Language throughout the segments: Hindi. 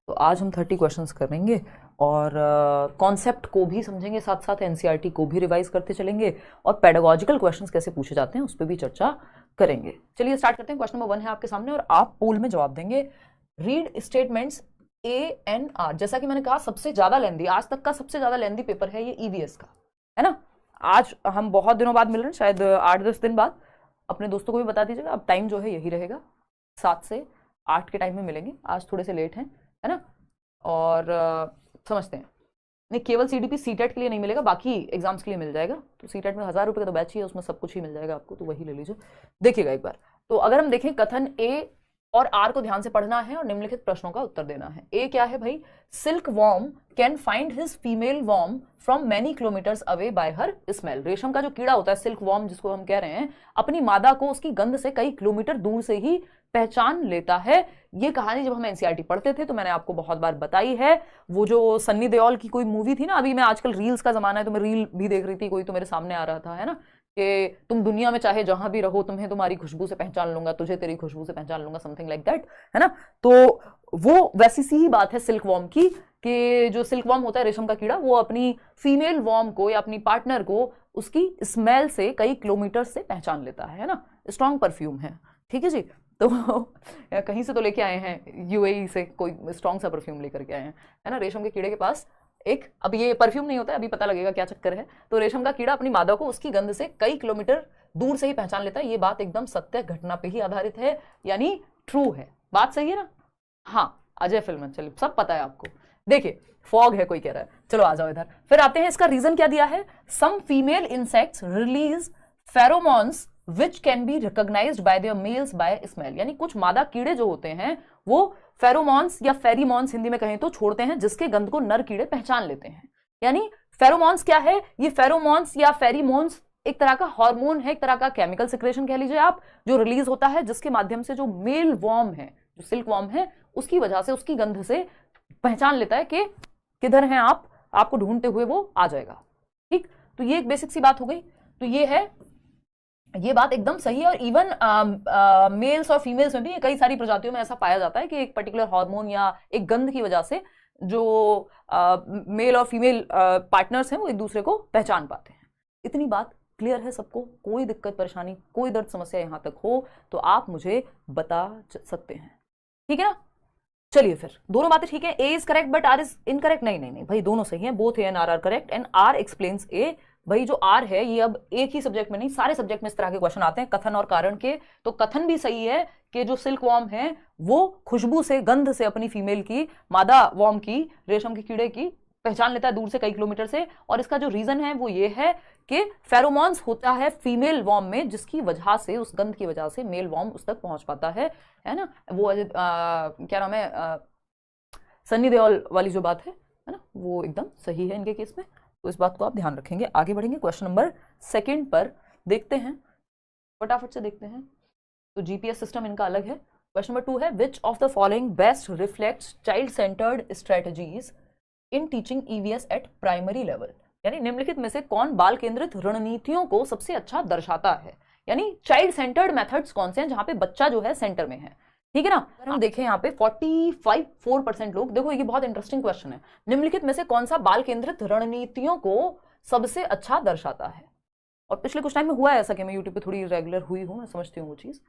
तो आज हम 30 क्वेश्चंस करेंगे और कॉन्सेप्ट को भी समझेंगे, साथ साथ एनसीईआरटी को भी रिवाइज करते चलेंगे और पेडागोजिकल क्वेश्चंस कैसे पूछे जाते हैं उस पर भी चर्चा करेंगे। चलिए स्टार्ट करते हैं। क्वेश्चन नंबर 1 है आपके सामने और आप पोल में जवाब देंगे। Read statements A N R. जैसा कि मैंने कहा सबसे ज्यादा लेंदी, आज तक का सबसे ज्यादा लेंदी पेपर है ये ईवीएस का, है ना। आज हम बहुत दिनों बाद मिल रहे हैं, शायद 8-10 दिन बाद। अपने दोस्तों को भी बता दीजिएगा, अब टाइम जो है यही रहेगा, 7 से 8 के टाइम में मिलेंगे। आज थोड़े से लेट हैं, है ना। और समझते हैं, नहीं केवल सीडीपी सीटेट के लिए नहीं मिलेगा, बाकी एग्जाम्स के लिए मिल जाएगा। तो सीटेट में 1000 रुपये का तो बैच ही है, उसमें सब कुछ ही मिल जाएगा आपको, तो वही ले लीजिए। देखिएगा एक बार। तो अगर हम देखें, कथन ए और आर को ध्यान से पढ़ना है और निम्नलिखित प्रश्नों का उत्तर देना है। ए क्या है भाई? Silk worm can find his female worm from many kilometres away by her smell. रेशम का जो कीड़ा होता है सिल्क वॉर्म, जिसको हम कह रहे हैं, अपनी मादा को उसकी गंध से कई किलोमीटर दूर से ही पहचान लेता है। ये कहानी जब हम एनसीईआरटी पढ़ते थे तो मैंने आपको बहुत बार बताई है। वो जो सन्नी देओल की कोई मूवी थी ना, अभी मैं आजकल रील्स का जमाना है तो मैं रील भी देख रही थी, कोई तो मेरे सामने आ रहा था, है ना, कि तुम दुनिया में चाहे जहां भी रहो, तुम्हें तुम्हारी खुशबू से पहचान लूंगा, तुझे तेरी खुशबू से पहचान लूंगा, समथिंग लाइक दैट, है ना। तो वो वैसी सी ही बात है सिल्क वॉर्म की, कि जो सिल्क वॉर्म होता है रेशम का कीड़ा, वो अपनी फीमेल वॉर्म को या अपनी पार्टनर को उसकी स्मेल से कई किलोमीटर से पहचान लेता है ना। स्ट्रॉन्ग परफ्यूम है, ठीक है जी। तो कहीं से तो लेके आए हैं, यूएई से कोई स्ट्रॉन्ग सा परफ्यूम लेकर के आए हैं, है ना। रेशम के कीड़े के पास एक, अब ये परफ्यूम नहीं होता है, अभी पता लगेगा क्या चक्कर है। तो रेशम का कीड़ा अपनी मादा को उसकी गंध से कई किलोमीटर दूर से ही पहचान लेता है। ये बात एकदम सत्य घटना पे ही आधारित है, यानी ट्रू है। बात सही है ना? हाँ, अजय फिल्म, चलिए सब पता है आपको। देखिए फॉग है कोई कह रहा है, चलो आ जाओ इधर। फिर आते हैं, इसका रीजन क्या दिया है? Some female insects release pheromones which can be recognised by their males by smell. यानी कुछ मादा कीड़े जो होते हैं वो फेरोमोन्स या फेरीमोन्स हिंदी में कहें तो छोड़ते हैं, जिसके गंध को नर कीड़े पहचान लेते हैं। यानी फेरोमोन्स क्या है? ये फेरोमोन्स या फेरीमोन्स एक तरह का हार्मोन है, एक तरह का केमिकल सिक्रेशन कह लीजिए आप, जो रिलीज होता है, जिसके माध्यम से जो मेल वॉर्म है, जो सिल्क वॉर्म है, उसकी वजह से उसकी गंध से पहचान लेता है कि किधर हैं आप, आपको ढूंढते हुए वो आ जाएगा। ठीक, तो ये एक बेसिक सी बात हो गई। तो ये है, ये बात एकदम सही है। और इवन मेल्स और फीमेल्स में भी कई सारी प्रजातियों में ऐसा पाया जाता है कि एक पर्टिकुलर हार्मोन या एक गंध की वजह से जो मेल और फीमेल पार्टनर्स हैं वो एक दूसरे को पहचान पाते हैं। इतनी बात क्लियर है सबको? कोई दिक्कत परेशानी, कोई दर्द समस्या यहां तक हो तो आप मुझे बता सकते हैं, ठीक है ना। चलिए फिर, दोनों बातें ठीक है। A is correct but R is incorrect. नहीं नहीं नहीं भाई, दोनों सही हैं, both A and R R correct and R explains A. भाई जो आर है ये अब एक ही सब्जेक्ट में नहीं, सारे सब्जेक्ट में इस तरह के क्वेश्चन आते हैं, कथन और कारण के। तो कथन भी सही है कि जो सिल्क वॉर्म है वो खुशबू से, गंध से अपनी फीमेल की, मादा वॉर्म की, रेशम के कीड़े की पहचान लेता है दूर से, कई किलोमीटर से। और इसका जो रीजन है वो ये है कि फेरोमोन्स होता है फीमेल वॉर्म में, जिसकी वजह से, उस गंध की वजह से मेल वॉर्म उस तक पहुंच पाता है ना। वो क्या नाम है, सन्नी देओल वाली जो बात है ना, वो एकदम सही है इनके केस में। तो इस बात को आप ध्यान रखेंगे। आगे बढ़ेंगे, क्वेश्चन नंबर 2 पर देखते हैं, फटाफट से देखते हैं। तो जीपीएस सिस्टम इनका अलग है। क्वेश्चन नंबर 2 है, विच of the following best reflects child centred strategies in teaching EVS at primary level. यानी निम्नलिखित में से कौन बाल केंद्रित रणनीतियों को सबसे अच्छा दर्शाता है। यानी चाइल्ड सेंटर्ड मेथड्स कौन से हैं जहां पे बच्चा जो है सेंटर में है, ठीक है ना। अगर हम देखें यहाँ पे 45% लोग, देखो ये बहुत इंटरेस्टिंग क्वेश्चन है, निम्नलिखित में से कौन सा बाल केंद्रित रणनीतियों को सबसे अच्छा दर्शाता है। और पिछले कुछ टाइम में हुआ है ऐसा कि मैं यूट्यूब पे थोड़ी रेगुलर हुई हूँ, मैं समझती हूँ वो चीज़।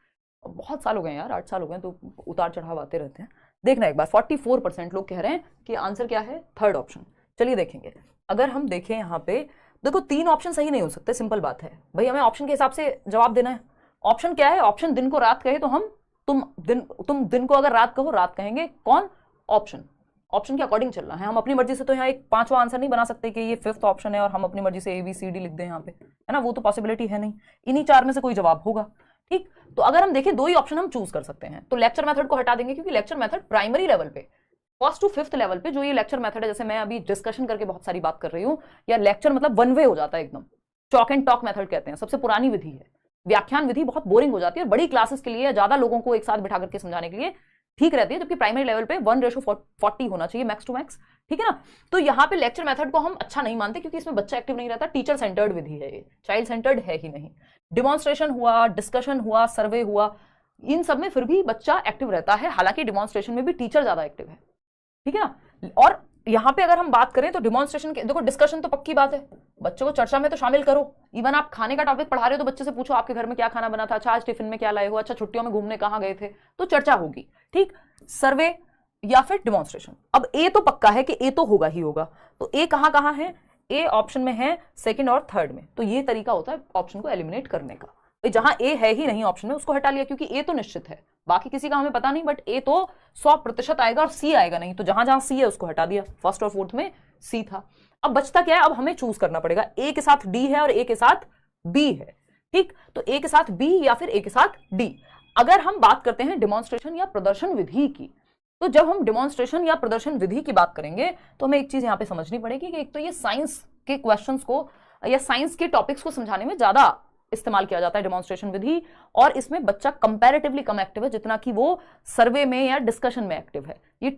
बहुत साल हो गए यार, 8 साल हो गए, तो उतार चढ़ाव आते रहते हैं। देखना एक बार, 44% लोग कह रहे हैं कि आंसर क्या है, 3rd ऑप्शन। चलिए देखेंगे। अगर हम देखें यहाँ पे, देखो 3 ऑप्शन सही नहीं हो सकते, सिंपल बात है भाई, हमें ऑप्शन के हिसाब से जवाब देना है। ऑप्शन क्या है? ऑप्शन दिन को रात कहे तो हम, तुम दिन को अगर रात कहो रात कहेंगे। कौन? ऑप्शन के अकॉर्डिंग चलना है। हम अपनी मर्जी से तो यहाँ एक 5वां आंसर नहीं बना सकते कि ये 5th ऑप्शन है और हम अपनी मर्जी से ABCD लिख दें यहाँ पे, है ना। वो तो पॉसिबिलिटी है नहीं, इन्हीं 4 में से कोई जवाब होगा, ठीक। तो अगर हम देखें 2 ही ऑप्शन हम चूज कर सकते हैं। तो लेक्चर मेथड को हटा देंगे, क्योंकि लेक्चर मेथड प्राइमरी लेवल पे, 1st to 5th लेवल पे जो ये लेक्चर मेथड है, जैसे मैं अभी डिस्कशन करके बहुत सारी बात कर रही हूँ, या लेक्चर मतलब 1 वे हो जाता है एकदम, चॉक एंड टॉक मेथड कहते हैं, सबसे पुरानी विधि है। व्याख्यान विधि बहुत बोरिंग हो जाती है, बड़ी क्लासेस के लिए, ज्यादा लोगों को एक साथ बिठा करके समझाने के लिए ठीक रहती है, जबकि प्राइमरी लेवल पे 1:40 होना चाहिए मैक्स टू मैक्स, ठीक है ना। तो यहाँ पे लेक्चर मेथड को हम अच्छा नहीं मानते, क्योंकि इसमें बच्चा एक्टिव नहीं रहता, टीचर सेंटर्ड विधि है ये, चाइल्ड सेंटर्ड है ही नहीं। डिमॉन्स्ट्रेशन हुआ, डिस्कशन हुआ, सर्वे हुआ, इन सब में फिर भी बच्चा एक्टिव रहता है, हालांकि डिमॉन्स्ट्रेशन में भी टीचर ज्यादा एक्टिव है। ठीक है ना। और यहाँ पे अगर हम बात करें तो डिमॉन्स्ट्रेशन के, देखो डिस्कशन तो पक्की बात है, बच्चों को चर्चा में तो शामिल करो। इवन आप खाने का टॉपिक पढ़ा रहे हो तो बच्चे से पूछो आपके घर में क्या खाना बना था, अच्छा आज टिफिन में क्या लाए हो, अच्छा छुट्टियों में घूमने कहाँ गए थे, तो चर्चा होगी। ठीक, सर्वे या फिर डिमॉन्स्ट्रेशन। अब ए तो पक्का है कि ए तो होगा ही होगा, तो ए कहाँ कहाँ है, ए ऑप्शन में है सेकंड और थर्ड में, तो ये तरीका होता है ऑप्शन को एलिमिनेट करने का। जहां ए है ही नहीं ऑप्शन में उसको हटा लिया, क्योंकि ए तो निश्चित है, बाकी किसी का हमें पता नहीं, बट ए तो 100% आएगा और सी आएगा नहीं, तो जहां जहां सी है उसको हटा दिया। फर्स्ट और फोर्थ में सी था। अब बचता क्या है, अब हमें चूज करना पड़ेगा, ए के साथ डी है और ए के साथ बी है। ठीक, तो ए के साथ बी या फिर ए के साथ डी। अगर हम बात करते हैं डिमॉन्स्ट्रेशन या प्रदर्शन विधि की, तो जब हम डिमॉन्स्ट्रेशन या प्रदर्शन विधि की बात करेंगे तो हमें एक चीज यहां पे समझनी पड़ेगी कि एक तो ये साइंस के क्वेश्चंस को या साइंस के टॉपिक्स को समझाने में ज्यादा इस्तेमाल किया जाता है डिमॉन्स्ट्रेशन विधि, और इसमें बच्चा कंपैरेटिवली कम एक्टिव है जितना कि वो सर्वे में या डिस्कशन में एक्टिव है। ये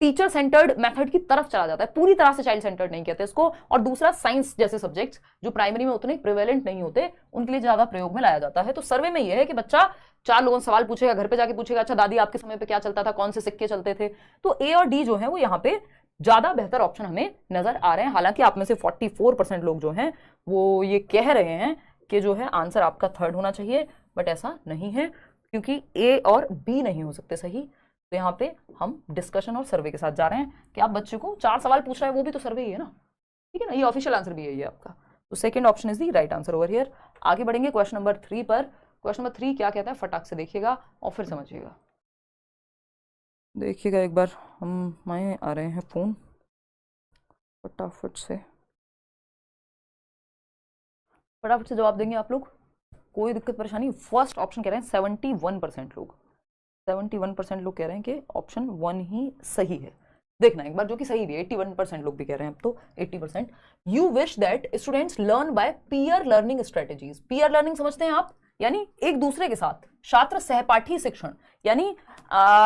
टीचर सेंटर्ड मेथड की तरफ चला जाता है, पूरी तरह से चाइल्ड सेंटर्ड नहीं कहते इसको। और दूसरा, साइंस जैसे सब्जेक्ट्स जो प्राइमरी में उतने प्रिवेलेंट नहीं होते उनके लिए ज्यादा प्रयोग में लाया जाता है। तो सर्वे में यह है कि बच्चा 4 लोगों से सवाल पूछेगा, घर पे जाके पूछेगा, अच्छा दादी आपके समय पे क्या चलता था, कौन से सिक्के चलते थे। तो ए और डी जो है वो यहाँ पे ज्यादा बेहतर ऑप्शन हमें नजर आ रहे हैं। हालांकि आप में से 44% लोग जो हैं वो ये कह रहे हैं कि जो है आंसर आपका थर्ड होना चाहिए, बट ऐसा नहीं है, क्योंकि ए और बी नहीं हो सकते सही। तो यहाँ पे हम डिस्कशन और सर्वे के साथ जा रहे हैं कि आप बच्चे को 4 सवाल पूछ रहे हैं, वो भी तो सर्वे ही है ना, ठीक है ना, ये ऑफिशियल आंसर भी है ये आपका। तो second option is the right answer over here. आगे बढ़ेंगे क्वेश्चन नंबर 3 पर। क्वेश्चन नंबर 3 क्या कहता है, फटाक से देखिएगा और फिर समझिएगा। देखिएगा एक बार, मैं आ रहे हैं फोन, फटाफट से जवाब देंगे आप लोग, कोई दिक्कत परेशानी। फर्स्ट ऑप्शन कह रहे हैं 71% लोग, 71% लोग कह रहे हैं कि ऑप्शन 1 ही सही है। देखना एक बार, जो कि सही भी है, 81% लोग भी कह रहे हैं अब तो 80%। You wish that students learn by peer learning strategies. Peer learning समझते हैं आप, यानी एक दूसरे के साथ छात्र सहपाठी शिक्षण। यानी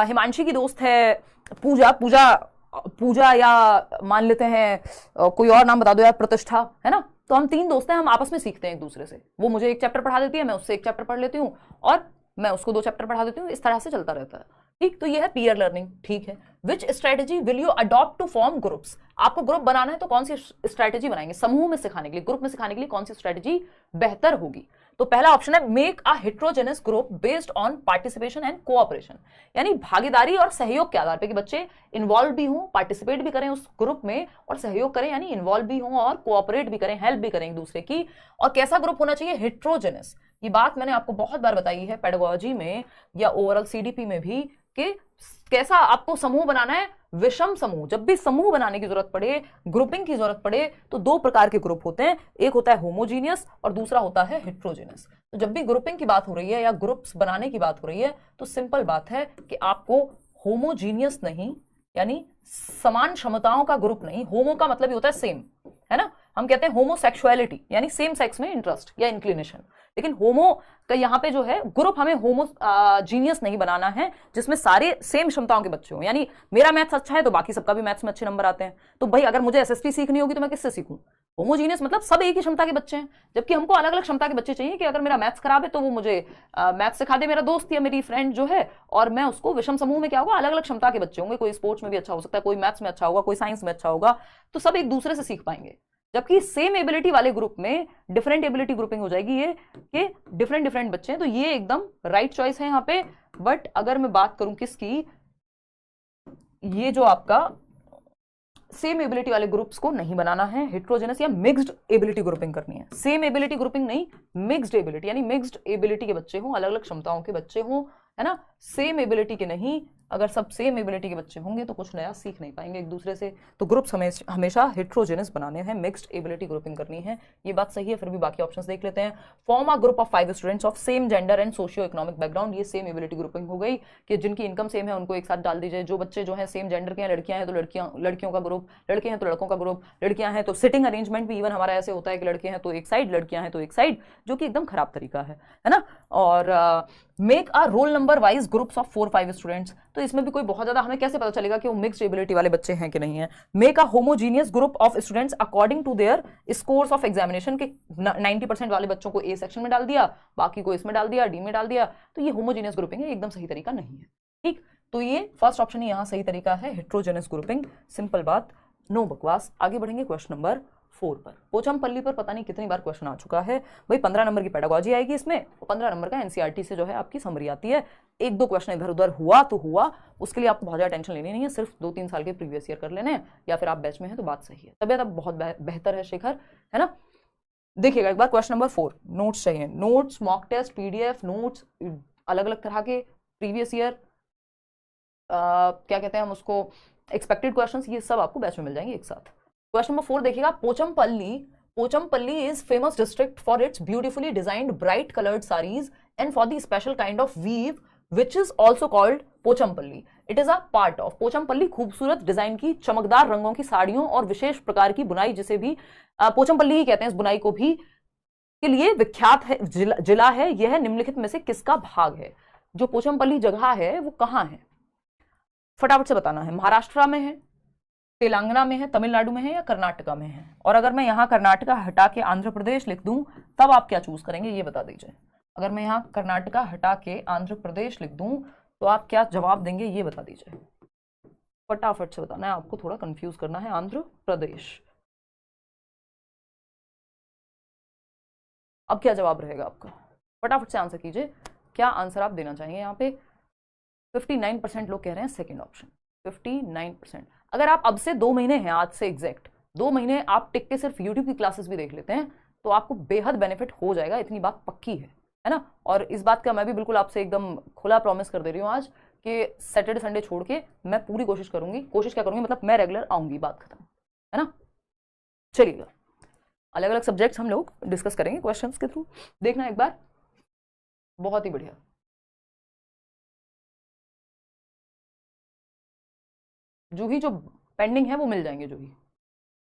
हिमांशी की दोस्त है पूजा या मान लेते हैं कोई और नाम बता दो यार, प्रतिष्ठा, है ना। तो हम 3 दोस्त हैं, हम आपस में सीखते हैं एक दूसरे से। वो मुझे एक चैप्टर पढ़ा देती है, मैं उससे एक चैप्टर पढ़ लेती हूँ, और मैं उसको 2 चैप्टर पढ़ा देती हूँ, इस तरह से चलता रहता है। ठीक, तो ये है पीयर लर्निंग। ठीक है, which strategy will you adopt to form groups. आपको ग्रुप बनाना है तो कौन सी स्ट्रेटेजी बनाएंगे, समूह में सिखाने के लिए, ग्रुप में सिखाने के लिए कौन सी स्ट्रेटेजी बेहतर होगी। तो पहला ऑप्शन है make a heterogeneous group based on participation and cooperation. यानी भागीदारी और सहयोग के आधार पर कि बच्चे इन्वॉल्व भी हों, पार्टिसिपेट भी करें उस ग्रुप में और सहयोग करें, यानी इन्वॉल्व भी हों और कोऑपरेट भी करें, हेल्प भी करें एक दूसरे की। और कैसा ग्रुप होना चाहिए, हेट्रोजेनस। ये बात मैंने आपको बहुत बार बताई है पेडागोजी में या ओवरऑल सीडीपी में भी, कि कैसा आपको समूह बनाना है, विषम समूह। जब भी समूह बनाने की जरूरत पड़े, ग्रुपिंग की जरूरत पड़े, तो 2 प्रकार के ग्रुप होते हैं, एक होता है होमोजीनियस और दूसरा होता है हेट्रोजेनस। तो जब भी ग्रुपिंग की बात हो रही है या ग्रुप्स बनाने की बात हो रही है तो सिंपल बात है कि आपको होमोजीनियस नहीं, यानी समान क्षमताओं का ग्रुप नहीं, होमो का मतलब ही होता है सेम, है ना। हम कहते हैं होमोसेक्सुअलिटी, यानी सेम सेक्स में इंटरेस्ट या इंक्लिनेशन, लेकिन होमो का यहाँ पे जो है ग्रुप हमें होमो जीनियस नहीं बनाना है जिसमें सारे सेम क्षमताओं के बच्चे हों। यानी मेरा मैथ्स अच्छा है तो बाकी सबका भी मैथ्स में अच्छे नंबर आते हैं, तो भाई अगर मुझे एसएसटी सीखनी होगी तो मैं किससे सीखूं। होमोजीनियस मतलब सब एक ही क्षमता के बच्चे हैं, जबकि हमको अलग अलग क्षमता के बच्चे चाहिए कि अगर मेरा मैथ्स खराब है तो वो मुझे मैथ्स सिखा दे मेरा दोस्त या मेरी फ्रेंड जो है, और मैं उसको विषम समूह में क्या होगा, अलग अलग क्षमता के बच्चे होंगे, कोई स्पोर्ट्स में भी अच्छा हो सकता है, कोई मैथ्स में अच्छा होगा, कोई साइंस में अच्छा होगा, तो सब एक दूसरे से सीख पाएंगे। जबकि सेम एबिलिटी वाले ग्रुप में डिफरेंट एबिलिटी ग्रुपिंग हो जाएगी, ये कि डिफरेंट बच्चे हैं, तो ये एकदम राइट चॉइस है यहाँ पे। बट अगर मैं बात करूं किसकी, ये जो आपका सेम एबिलिटी वाले ग्रुप्स को नहीं बनाना है, हेट्रोजेनस या मिक्स्ड एबिलिटी ग्रुपिंग करनी है। सेम एबिलिटी ग्रुपिंग नहीं, मिक्स्ड एबिलिटी, यानी मिक्स्ड एबिलिटी के बच्चे हों, अलग अलग क्षमताओं के बच्चे हों, है ना, सेम एबिलिटी के नहीं। अगर सब सेम एबिलिटी के बच्चे होंगे तो कुछ नया सीख नहीं पाएंगे एक दूसरे से। तो ग्रुप्स हमेशा हेट्रोजेनस बनाने हैं, मिक्स्ड एबिलिटी ग्रुपिंग करनी है, ये बात सही है। फिर भी बाकी ऑप्शंस देख लेते हैं। Form a group of 5 students of same gender and socio economic background, ये सेम एबिलिटी ग्रुपिंग हो गई कि जिनकी इनकम सेम है उनको एक साथ डाल दीजिए। जो बच्चे जो है सेम जेंडर के हैं, लड़कियां हैं तो लड़कियों का ग्रुप, लड़के हैं तो लड़कों का ग्रुप, लड़कियां हैं तो सिटिंग अरेंजमेंट भी इवन हमारा ऐसे होता है कि लड़के हैं तो एक साइड, लड़कियां हैं तो एक साइड, जो कि एकदम खराब तरीका है ना। और make a roll number wise groups of 4-5 students, तो इसमें भी कोई बहुत ज्यादा हमें कैसे पता चलेगा कि वो मिक्स्ड एबिलिटी वाले बच्चे हैं कि नहीं है। Make a homogeneous group of students according to their scores of examination, के 90% वाले बच्चों को ए सेक्शन में डाल दिया, बाकी को इसमें डाल दिया, डी में डाल दिया, तो ये होमोजीनियस ग्रुपिंग है, एकदम सही तरीका नहीं है। ठीक, तो ये फर्स्ट ऑप्शन ही यहाँ सही तरीका है, हेट्रोजेनस ग्रुपिंग। सिंपल बात, नो बकवास। आगे बढ़ेंगे क्वेश्चन नंबर 4 पर। पोचमपल्ली पर पता नहीं कितनी बार क्वेश्चन आ चुका है भाई। 15 नंबर की पेडागोजी आएगी इसमें, 15 नंबर का एनसीईआरटी से जो है आपकी समरी आती है। एक दो क्वेश्चन इधर उधर हुआ तो हुआ, उसके लिए आपको बहुत ज़्यादा टेंशन लेनी नहीं है, सिर्फ 2-3 साल के प्रीवियस ईयर कर लेने हैं, या फिर आप बैच में हैं तो बात सही है। तबियत अब बहुत बेहतर है शेखर, है ना। देखिएगा एक बार क्वेश्चन नंबर 4, नोट्स चाहिए, notes, mock test, PDF notes, अलग अलग तरह के प्रीवियस ईयर क्या कहते हैं हम उसको, एक्सपेक्टेड क्वेश्चंस, ये सब आपको बैच में मिल जाएंगे एक साथ। क्वेश्चन नंबर 4 देखिएगा, Pochampally is famous district for its beautifully designed bright coloured saris and for the special kind of weave which is also called Pochampally. It is a part of Pochampally खूबसूरत डिजाइन की चमकदार रंगों की साड़ियों और विशेष प्रकार की बुनाई, जिसे भी पोचमपल्ली ही कहते हैं, इस बुनाई को भी के लिए विख्यात है जिला है। यह निम्नलिखित में से किसका भाग है? जो पोचमपल्ली जगह है वो कहाँ है, फटाफट से बताना है। महाराष्ट्र में है, तेलंगाना में है, तमिलनाडु में है, या कर्नाटका में है? और अगर मैं यहाँ कर्नाटका हटा के आंध्र प्रदेश लिख दूं तब आप क्या चूज करेंगे ये बता दीजिए। अगर मैं यहाँ कर्नाटका हटा के आंध्र प्रदेश लिख दूं तो आप क्या जवाब देंगे ये बता दीजिए, फटाफट से बताना है, आपको थोड़ा कंफ्यूज करना है। आंध्र प्रदेश, अब क्या जवाब रहेगा आपका? फटाफट से आंसर कीजिए, क्या आंसर आप देना चाहेंगे? यहाँ पे 59% लोग कह रहे हैं सेकेंड ऑप्शन, 59%। अगर आप अब से 2 महीने हैं, आज से एग्जैक्ट 2 महीने आप टिक के सिर्फ यूट्यूब की क्लासेस भी देख लेते हैं तो आपको बेहद बेनिफिट हो जाएगा, इतनी बात पक्की है ना। और इस बात का मैं भी बिल्कुल आपसे एकदम खुला प्रॉमिस कर दे रही हूँ आज कि सैटरडे संडे छोड़ के मैं पूरी कोशिश करूंगी, कोशिश क्या करूंगी मतलब मैं रेगुलर आऊंगी, बात खत्म, है ना। चलिएगा, अलग अलग सब्जेक्ट्स हम लोग डिस्कस करेंगे क्वेश्चंस के थ्रू, देखना एक बार, बहुत ही बढ़िया। जूही जो पेंडिंग है वो मिल जाएंगे जूही,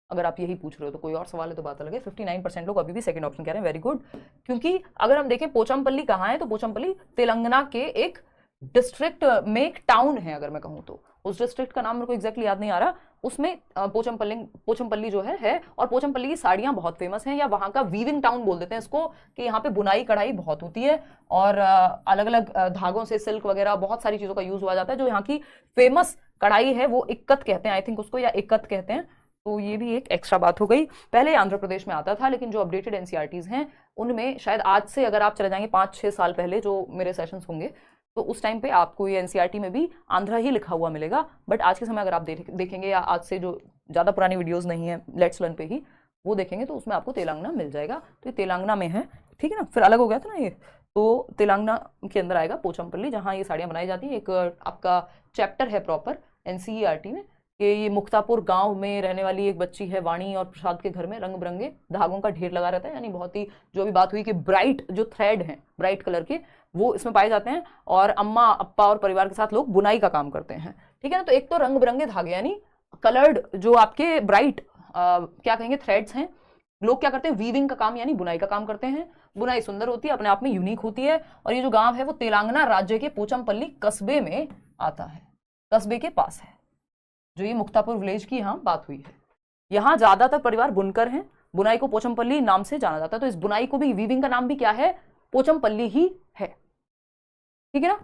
अगर आप यही पूछ रहे हो तो। कोई और सवाल है तो बात अलग है। 59% लोग अभी भी सेकंड ऑप्शन कह रहे हैं, वेरी गुड। क्योंकि अगर हम देखें पोचमपल्ली कहाँ है तो पोचमपल्ली तेलंगाना के एक डिस्ट्रिक्ट में एक टाउन है, अगर मैं कहूँ तो। उस डिस्ट्रिक्ट का नाम मेरे को एग्जैक्टली याद नहीं आ रहा, उसमें पोचमपल्ली जो है। और पोचमपल्ली की साड़ियाँ बहुत फेमस हैं, या वहाँ का वीविंग टाउन बोल देते हैं इसको, कि यहाँ पे बुनाई कढ़ाई बहुत होती है और अलग अलग धागों से सिल्क वगैरह बहुत सारी चीज़ों का यूज हुआ जाता है। जो यहाँ की फेमस कढ़ाई है वो इक्कत कहते हैं आई थिंक उसको, या इक्कत कहते हैं। तो ये भी एक एक्स्ट्रा बात हो गई। पहले आंध्र प्रदेश में आता था, लेकिन जो अपडेटेड एनसीईआरटीज हैं उनमें शायद आज से अगर आप चले जाएंगे 5-6 साल पहले जो मेरे सेशंस होंगे तो उस टाइम पे आपको ये एनसीईआरटी में भी आंध्रा ही लिखा हुआ मिलेगा। बट आज के समय अगर आप देखेंगे, या आज से जो ज़्यादा पुरानी वीडियोज़ नहीं है लेट्स लर्न पे ही वो देखेंगे, तो उसमें आपको तेलंगाना मिल जाएगा। तो ये तेलंगाना में है, ठीक है ना। फिर अलग हो गया था ना ये, तो तेलंगाना के अंदर आएगा पोचमपल्ली, जहाँ ये साड़ियाँ बनाई जाती हैं। एक आपका चैप्टर है प्रॉपर एनसीईआरटी में कि ये मुक्तापुर गांव में रहने वाली एक बच्ची है वाणी, और प्रसाद के घर में रंग बिरंगे धागों का ढेर लगा रहता है। यानी बहुत ही जो भी बात हुई कि ब्राइट जो थ्रेड हैं ब्राइट कलर के वो इसमें पाए जाते हैं, और अम्मा अप्पा और परिवार के साथ लोग बुनाई का काम करते हैं, ठीक है ना। तो एक तो रंग बिरंगे धागे यानी कलर्ड जो आपके ब्राइट क्या कहेंगे थ्रेड्स हैं, लोग क्या करते हैं वीविंग का काम यानी बुनाई का काम करते हैं। बुनाई सुंदर होती है, अपने आप में यूनिक होती है। और ये जो गांव है वो तेलंगाना राज्य के पोचमपल्ली कस्बे में आता है, कस्बे के पास है, जो ये मुक्तापुर विलेज की यहाँ बात हुई है। यहाँ ज्यादातर परिवार बुनकर हैं, बुनाई को पोचमपल्ली नाम से जाना जाता है। तो इस बुनाई को भी, वीविंग का नाम भी क्या है, पोचमपल्ली ही है, ठीक है ना।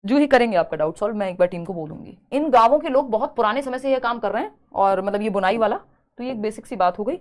जो ही करेंगे आपका डाउट सॉल्व, मैं एक बार टीम को बोलूंगी। इन गांवों के लोग बहुत पुराने समय से यह काम कर रहे हैं, और मतलब ये बुनाई वाला, तो ये एक बेसिक सी बात हो गई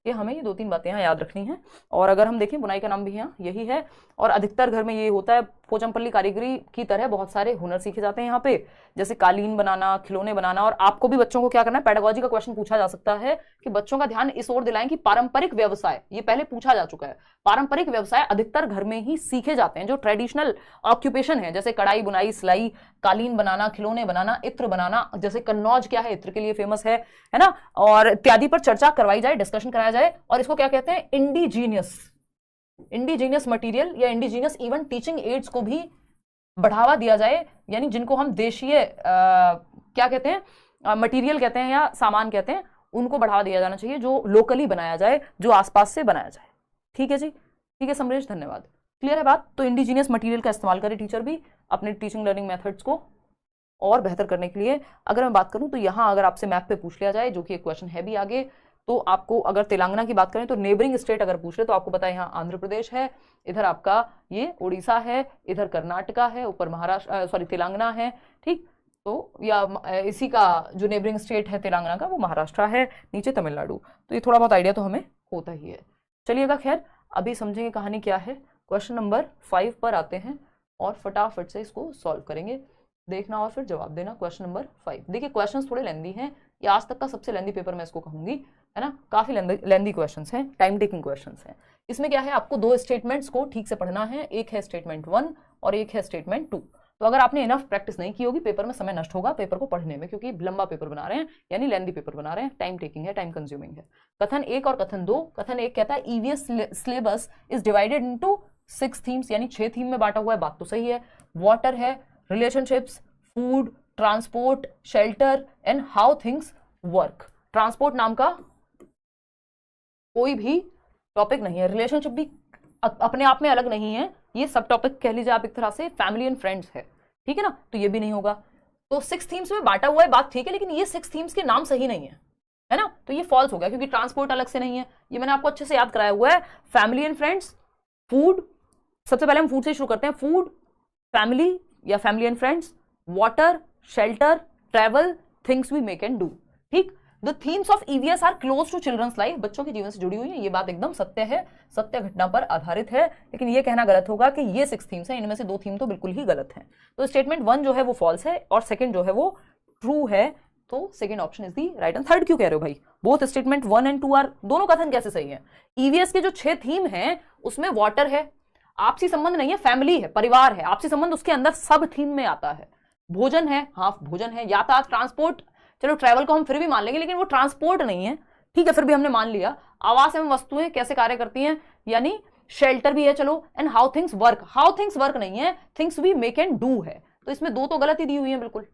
कि हमें ये 2-3 बातें यहाँ याद रखनी है। और अगर हम देखें बुनाई का नाम भी यहाँ यही है, और अधिकतर घर में ये होता है। पोचमपल्ली कारीगरी की तरह बहुत सारे हुनर सीखे जाते हैं यहाँ पे, जैसे कालीन बनाना, खिलौने बनाना। और आपको भी बच्चों को क्या करना है, पेडागोजी का क्वेश्चन पूछा जा सकता है कि बच्चों का ध्यान इस ओर दिलाएं कि पारंपरिक व्यवसाय, ये पहले पूछा जा चुका है, पारंपरिक व्यवसाय अधिकतर घर में ही सीखे जाते हैं। जो ट्रेडिशनल ऑक्यूपेशन है, जैसे कढ़ाई बुनाई सिलाई, कालीन बनाना, खिलौने बनाना, इत्र बनाना, जैसे कन्नौज क्या है इत्र के लिए फेमस है ना, और इत्यादि पर चर्चा करवाई जाए, डिस्कशन कराया जाए। और इसको क्या कहते हैं, इंडिजीनियस मटेरियल या इंडिजीनियस इवन टीचिंग एड्स को भी बढ़ावा दिया जाए, यानी जिनको हम देशीय क्या कहते हैं, मटेरियल कहते हैं या सामान कहते हैं, उनको बढ़ावा दिया जाना चाहिए, जो लोकली बनाया जाए, जो आसपास से बनाया जाए। ठीक है जी, ठीक है समरेश, धन्यवाद। क्लियर है बात। तो इंडिजीनियस मटेरियल का इस्तेमाल करें टीचर भी अपने टीचिंग लर्निंग मेथड्स को और बेहतर करने के लिए। अगर मैं बात करूं तो यहाँ अगर आपसे मैप पे पूछ लिया जाए, जो कि एक क्वेश्चन है भी आगे, तो आपको अगर तेलंगाना की बात करें तो नेबरिंग स्टेट अगर पूछ रहे तो आपको पता है यहाँ आंध्र प्रदेश है, इधर आपका ये उड़ीसा है, इधर कर्नाटका है, ऊपर महाराष्ट्र सॉरी तेलंगाना है, ठीक। तो या इसी का जो नेबरिंग स्टेट है तेलंगाना का वो महाराष्ट्र है, नीचे तमिलनाडु। तो ये थोड़ा बहुत आइडिया तो हमें होता ही है। चलिएगा खैर अभी समझेंगे कहानी क्या है। क्वेश्चन नंबर 5 पर आते हैं और फटाफट से इसको सॉल्व करेंगे, देखना और फिर जवाब देना। क्वेश्चन नंबर 5 देखिए, क्वेश्चंस थोड़े लेंदी हैं, ये आज तक का सबसे लेंदी पेपर मैं इसको कहूंगी, है ना, काफी लेंदी क्वेश्चंस हैं, टाइम टेकिंग क्वेश्चंस हैं। इसमें क्या है, आपको दो स्टेटमेंट्स को ठीक से पढ़ना है, एक है स्टेटमेंट 1 और एक है स्टेटमेंट 2। तो अगर आपने इनफ प्रैक्टिस नहीं की होगी पेपर में समय नष्ट होगा पेपर को पढ़ने में, क्योंकि लंबा पेपर बना रहे हैं, यानी लेंदी पेपर बना रहे हैं, टाइम टेकिंग है, टाइम कंज्यूमिंग है। कथन 1 और कथन 2। कथन 1 कहता है EVS syllabus is divided into 6 themes, यानी 6 थीम में बांटा हुआ है, बात तो सही है। वाटर है, relationships, food, transport, shelter and how things work. Transport नाम का कोई भी टॉपिक नहीं है, रिलेशनशिप भी अपने आप में अलग नहीं है, ये सब टॉपिक कह लीजिए आप एक तरह से, फैमिली एंड फ्रेंड्स है, ठीक है ना, तो ये भी नहीं होगा। तो 6 थीम्स में बांटा हुआ है, बात ठीक है, लेकिन ये 6 थीम्स के नाम सही नहीं है ना, तो ये फॉल्स हो गया, क्योंकि ट्रांसपोर्ट अलग से नहीं है, ये मैंने आपको अच्छे से याद कराया हुआ है। फैमिली एंड फ्रेंड्स, फूड, सबसे पहले हम फूड से शुरू करते हैं, फूड, फैमिली या family and friends, water, shelter, travel, things we make and do, ठीक। The themes of EVS are close to children's life, बच्चों के जीवन से जुड़ी हुई है, ये बात एकदम सत्य है, सत्य घटना पर आधारित है, लेकिन ये कहना गलत होगा कि ये 6 थीम्स हैं, इनमें से 2 थीम तो बिल्कुल ही गलत है। तो स्टेटमेंट 1 जो है वो फॉल्स है और सेकंड जो है वो ट्रू है, तो second option is the right. And third क्यों कह रहे हो भाई, बोथ स्टेटमेंट 1 एंड 2 आर, दोनों कथन कैसे सही है। ईवीएस के जो 6 थीम है उसमें वाटर है, आपसी संबंध नहीं है, फैमिली है, परिवार है, आपसी संबंध उसके अंदर सब थीम में आता है। भोजन है, हाँ भोजन है, यातायात, ट्रांसपोर्ट, चलो ट्रैवल को हम फिर भी मान लेंगे, लेकिन वो ट्रांसपोर्ट नहीं है, ठीक है, फिर भी हमने मान लिया। आवास एवं वस्तुएं कैसे कार्य करती हैं, यानी शेल्टर भी है, चलो। And how things work, how things work नहीं है, things we make and do है, तो इसमें 2 तो गलत ही दी हुई है बिल्कुल।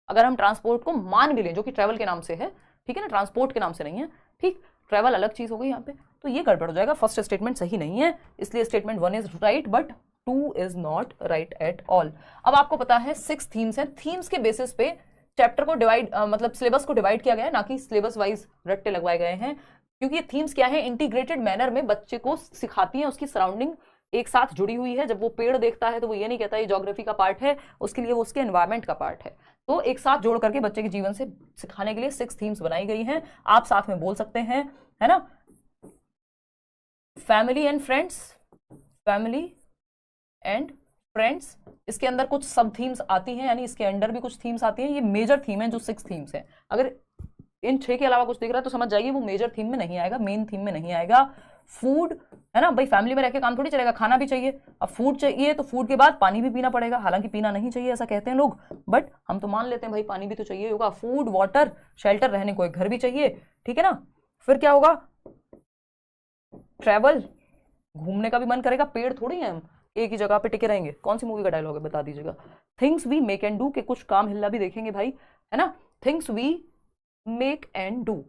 अगर हम ट्रांसपोर्ट को मान भी लें, जो कि ट्रैवल के नाम से है, ठीक है ना, ट्रांसपोर्ट के नाम से नहीं है, ठीक, ट्रैवल अलग चीज हो गई यहाँ पे, तो ये गड़बड़ हो जाएगा, फर्स्ट स्टेटमेंट सही नहीं है, इसलिए statement 1 is right but 2 is not right at all. अब आपको पता है 6 थीम्स हैं, थीम्स के बेसिस पे चैप्टर को डिवाइड मतलब सिलेबस को डिवाइड किया गया है, ना कि सिलेबस वाइज रट्टे लगवाए गए हैं, क्योंकि ये थीम्स क्या है, इंटीग्रेटेड मैनर में बच्चे को सिखाती हैं, उसकी सराउंडिंग एक साथ जुड़ी हुई है। जब वो पेड़ देखता है तो वो ये नहीं कहता ये ज्योग्राफी का पार्ट है, उसके लिए वो उसके एनवायरमेंट का पार्ट है। तो एक साथ जोड़ करके बच्चे के जीवन से सिखाने के लिए 6 थीम्स बनाई गई हैं, आप साथ में बोल सकते हैं, है ना। Family and friends, family and friends, इसके अंदर कुछ सब थीम्स आती हैं, यानी इसके अंडर भी कुछ थीम्स आती हैं, ये मेजर थीम है जो 6 थीम्स है। अगर इन 6 के अलावा कुछ दिख रहा है तो समझ जाइए वो मेजर थीम में नहीं आएगा, मेन थीम में नहीं आएगा। फूड है ना भाई, फैमिली में रह के काम थोड़ी चलेगा, खाना भी चाहिए, अब फूड चाहिए तो फूड के बाद पानी भी पीना पड़ेगा, हालांकि पीना नहीं चाहिए ऐसा कहते हैं लोग, बट हम तो मान लेते हैं भाई पानी भी तो चाहिए होगा। फूड, वाटर, शेल्टर, रहने को एक घर भी चाहिए, ठीक है ना। फिर क्या होगा, ट्रैवल, घूमने का भी मन करेगा, पेड़ थोड़ी है हम एक ही जगह पे टिके रहेंगे। कौन सी मूवी का डायलॉग है बता दीजिएगा। Things we make and do के कुछ काम हिलना भी देखेंगे भाई, है ना। Things we make and do,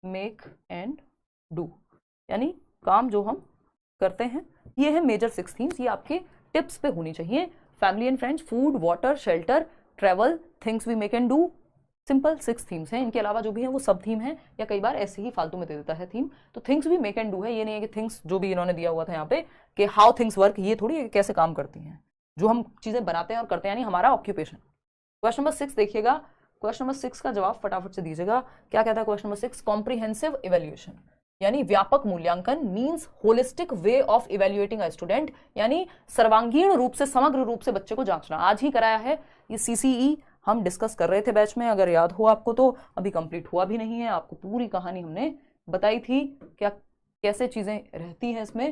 make and do यानी काम जो हम करते हैं, ये है मेजर 6 थीम्स, ये आपके टिप्स पे होनी चाहिए। Family and friends, food, water, shelter, travel, things we make and do, simple 6 themes हैं। इनके अलावा जो भी है वो सब थीम है, या कई बार ऐसे ही फालतू में दे देता है थीम। तो थिंग्स भी मेक एंड डू है, ये नहीं है कि थिंग्स जो भी इन्होंने दिया हुआ था यहाँ पे कि हाउ थिंग्स वर्क, ये थोड़ी है कैसे काम करती हैं, जो हम चीजें बनाते हैं और करते हैं, यानी हमारा ऑक्यूपेशन। क्वेश्चन नंबर 6 देखिएगा, क्वेश्चन नंबर 6 का जवाब फटाफट से दीजिएगा। क्या कहता है क्वेश्चन नंबर 6, कॉम्प्रिहेंसिव इवेल्युएशन यानी व्यापक मूल्यांकन means holistic way of evaluating a student, यानी सर्वांगीण रूप से, समग्र रूप से बच्चे को जांचना। आज ही कराया है ये CCE, हम डिस्कस कर रहे थे बैच में, अगर याद हो आपको तो, अभी कंप्लीट हुआ भी नहीं है, आपको पूरी कहानी हमने बताई थी क्या कैसे चीजें रहती हैं इसमें,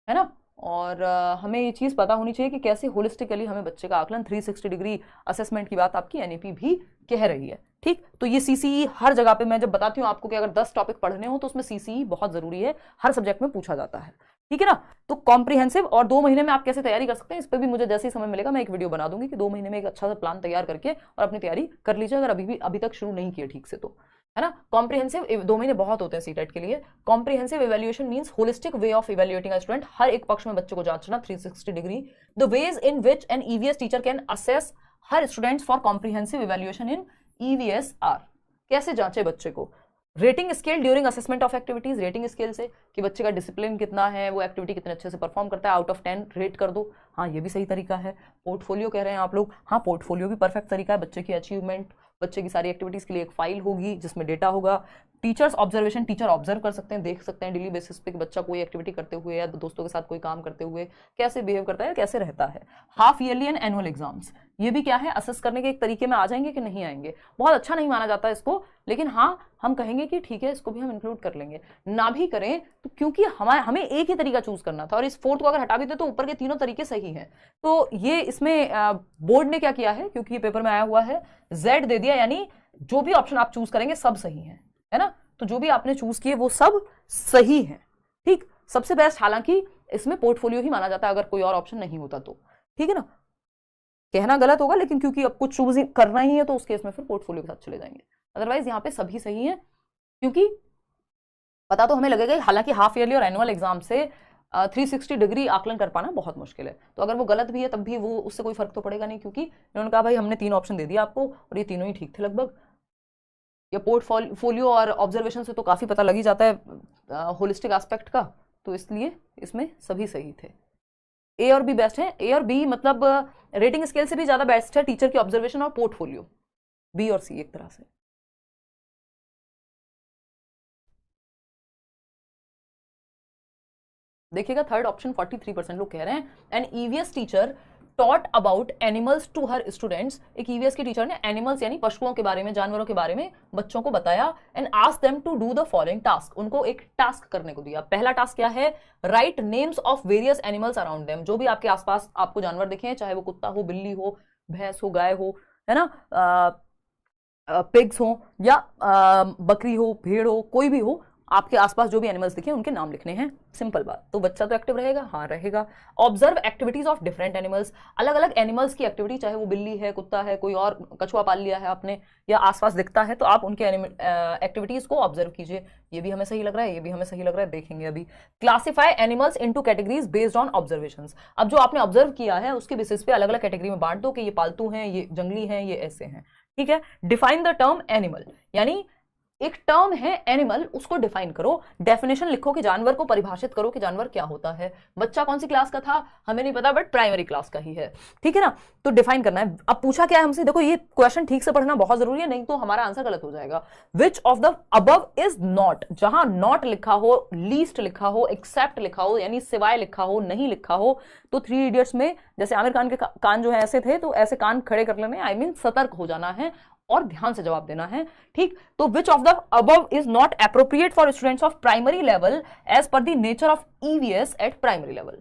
है ना। और हमें ये चीज पता होनी चाहिए कि कैसे होलिस्टिकली हमें बच्चे का आकलन 360 डिग्री असेसमेंट की बात आपकी NEP भी कह रही है, ठीक। तो ये CCE हर जगह पे मैं जब बताती हूँ आपको कि अगर 10 टॉपिक पढ़ने हो तो उसमें CCE बहुत जरूरी है, हर सब्जेक्ट में पूछा जाता है, ठीक है ना। तो कॉम्प्रिहेंसिव, और 2 महीने में आप कैसे तैयारी कर सकते हैं इस पर भी मुझे जैसे ही समय मिलेगा मैं एक वीडियो बना दूंगी कि 2 महीने में एक अच्छा सा प्लान तैयार करके और अपनी तैयारी कर लीजिए, अगर अभी तक शुरू नहीं किया ठीक से तो, है ना। कॉम्प्रिहेंसिव 2 महीने बहुत होते हैं सीटेट के लिए। Comprehensive evaluation means holistic way of evaluating a student, हर एक पक्ष में बच्चे को जांचना 360 degree. The ways in which an EVS teacher can assess her students for comprehensive evaluation in EVS are, कैसे जांचे बच्चे को, rating scale during assessment of activities, rating scale से कि बच्चे का डिसिप्लिन कितना है, वो एक्टिविटी कितने अच्छे से परफॉर्म करता है, आउट ऑफ 10 रेट कर दो। हाँ, ये भी सही तरीका है। पोर्टफोलियो कह रहे हैं आप लोग, हाँ पोर्टफोलियो भी परफेक्ट तरीका है। बच्चे की अचीवमेंट, बच्चे की सारी एक्टिविटीज के लिए एक फाइल होगी जिसमें डेटा होगा। टीचर्स ऑब्जर्वेशन, टीचर ऑब्जर्व कर सकते हैं, देख सकते हैं डेली बेसिस पे कि बच्चा कोई एक्टिविटी करते हुए या दोस्तों के साथ कोई काम करते हुए कैसे बिहेव करता है, कैसे रहता है। Half yearly and annual exams, ये भी क्या है, असेस करने के एक तरीके में आ जाएंगे कि नहीं आएंगे। बहुत अच्छा नहीं माना जाता इसको, लेकिन हाँ हम कहेंगे कि ठीक है इसको भी हम इंक्लूड कर लेंगे। ना भी करें तो क्योंकि हमें एक ही तरीका चूज करना था और इस फोर्थ को अगर हटा भी दे तो ऊपर के तीनों तरीके सही हैं। तो ये इसमें बोर्ड ने क्या किया है, क्योंकि ये पेपर में आया हुआ है, Z दे दिया, यानी जो भी ऑप्शन आप चूज करेंगे सब सही है ना। तो जो भी आपने चूज किए वो सब सही है। ठीक, सबसे बेस्ट हालांकि इसमें पोर्टफोलियो ही माना जाता है अगर कोई और ऑप्शन नहीं होता तो, ठीक है ना। कहना गलत होगा लेकिन क्योंकि अब कुछ चूज करना ही है तो उस केस में फिर पोर्टफोलियो के साथ चले जाएंगे। अदरवाइज यहाँ पे सभी सही है, क्योंकि पता तो हमें लगेगा, हालांकि हाफ ईयरली और एनुअल एग्जाम से 360 डिग्री आकलन कर पाना बहुत मुश्किल है। तो अगर वो गलत भी है तब भी वो उससे कोई फर्क तो पड़ेगा नहीं, क्योंकि इन्होंने कहा भाई हमने 3 ऑप्शन दे दिया आपको और ये तीनों ही ठीक थे लगभग। या पोर्टफोलियो और ऑब्जर्वेशन से तो काफी पता लग ही जाता है होलिस्टिक एस्पेक्ट का, तो इसलिए इसमें सभी सही थे। ए और बी बेस्ट है। ए और बी मतलब रेटिंग स्केल से भी ज्यादा बेस्ट है टीचर की ऑब्जर्वेशन और पोर्टफोलियो, बी और सी एक तरह से। देखिएगा थर्ड ऑप्शन 43% लोग कह रहे हैं, an EVS teacher taught about animals to her students. एक ईवीएस के टीचर ने एनिमल्स यानी पशुओं के बारे में, जानवरों के बारे में बच्चों को बताया। And ask them to do the following task, उनको एक टास्क करने को दिया। पहला टास्क क्या है, right names of various animals around them. जो भी आपके आसपास आपको जानवर दिखे, चाहे वो कुत्ता हो, बिल्ली हो, भैंस हो, गाय हो, है ना, पिग्स हो या बकरी हो, भेड़ हो, कोई भी हो, आपके आसपास जो भी एनिमल्स दिखे उनके नाम लिखने हैं। सिंपल बात। तो बच्चा तो एक्टिव रहेगा, हाँ रहेगा। Observe activities of different animals, अलग अलग एनिमल्स की एक्टिविटी, चाहे वो बिल्ली है, कुत्ता है, कोई और कछुआ पाल लिया है आपने या आसपास दिखता है, तो आप उनके एक्टिविटीज को ऑब्जर्व कीजिए। ये भी हमें सही लग रहा है, ये भी हमें सही लग रहा है, देखेंगे अभी। Classify animals into categories based on observations. अब जो आपने ऑब्जर्व किया है उसके बेसिस पे अलग अलग कैटेगरी में बांट दो कि ये पालतू हैं, ये जंगली हैं, ये ऐसे हैं, ठीक है। डिफाइन द टर्म एनिमल, यानी एक टर्म है एनिमल, उसको डिफाइन करो। डेफिनेशन लिखो कि जानवर को परिभाषित करो कि जानवर क्या होता है। बच्चा कौन सी क्लास का था हमें नहीं पता, बट प्राइमरी क्लास का ही है, ठीक है ना। तो डिफाइन करना है। अब पूछा क्या है हमसे, देखो ये क्वेश्चन ठीक से पढ़ना बहुत जरूरी है, नहीं तो हमारा आंसर गलत हो जाएगा। विच of the above is not, जहां नॉट लिखा हो, लीस्ट लिखा हो, एक्सेप्ट लिखा हो यानी सिवाय लिखा हो, नहीं लिखा हो, तो 3 इडियट्स में जैसे आमिर खान के कान जो है ऐसे थे, तो ऐसे कान खड़े कर लेने, आई मीन सतर्क हो जाना है और ध्यान से जवाब देना है, ठीक। तो which of the above is not appropriate for students of primary level as per the nature of EVS at primary level.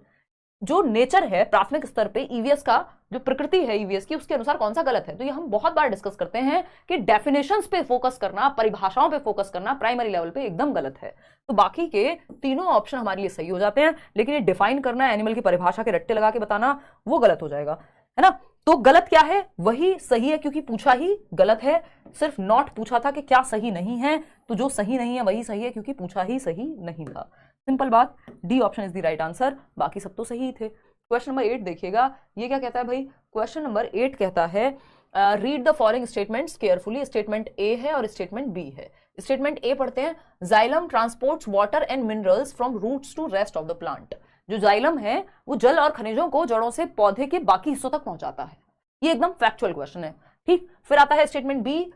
जो नेचर है प्राथमिक स्तर पे ईवीएस का, जो प्रकृति है ईवीएस की, उसके अनुसार कौन सा गलत है। तो ये हम बहुत बार डिस्कस करते हैं कि डेफिनेशंस पे फोकस करना, परिभाषाओं पे फोकस करना प्राइमरी लेवल पे एकदम गलत है। तो बाकी के तीनों ऑप्शन हमारे लिए सही हो जाते हैं, लेकिन ये डिफाइन करना, एनिमल की परिभाषा के रट्टे लगा के बताना, वो गलत हो जाएगा, है ना। तो गलत क्या है, वही सही है क्योंकि पूछा ही गलत है। सिर्फ नॉट पूछा था कि क्या सही नहीं है, तो जो सही नहीं है वही सही है क्योंकि पूछा ही सही नहीं था। सिंपल बात, D option is the right answer, बाकी सब तो सही थे। क्वेश्चन नंबर 8 देखिएगा, ये क्या कहता है भाई। क्वेश्चन नंबर 8 कहता है read the following statements carefully. Statement A है और स्टेटमेंट बी है। स्टेटमेंट ए पढ़ते हैं, xylem transports water and minerals from roots to rest of the plant. जो जाइलम है वो जल और खनिजों को जड़ों से पौधे के बाकी हिस्सों तक पहुंचाता है। ये एकदम फैक्चुअल क्वेश्चन है, ठीक। फिर आता है statement B,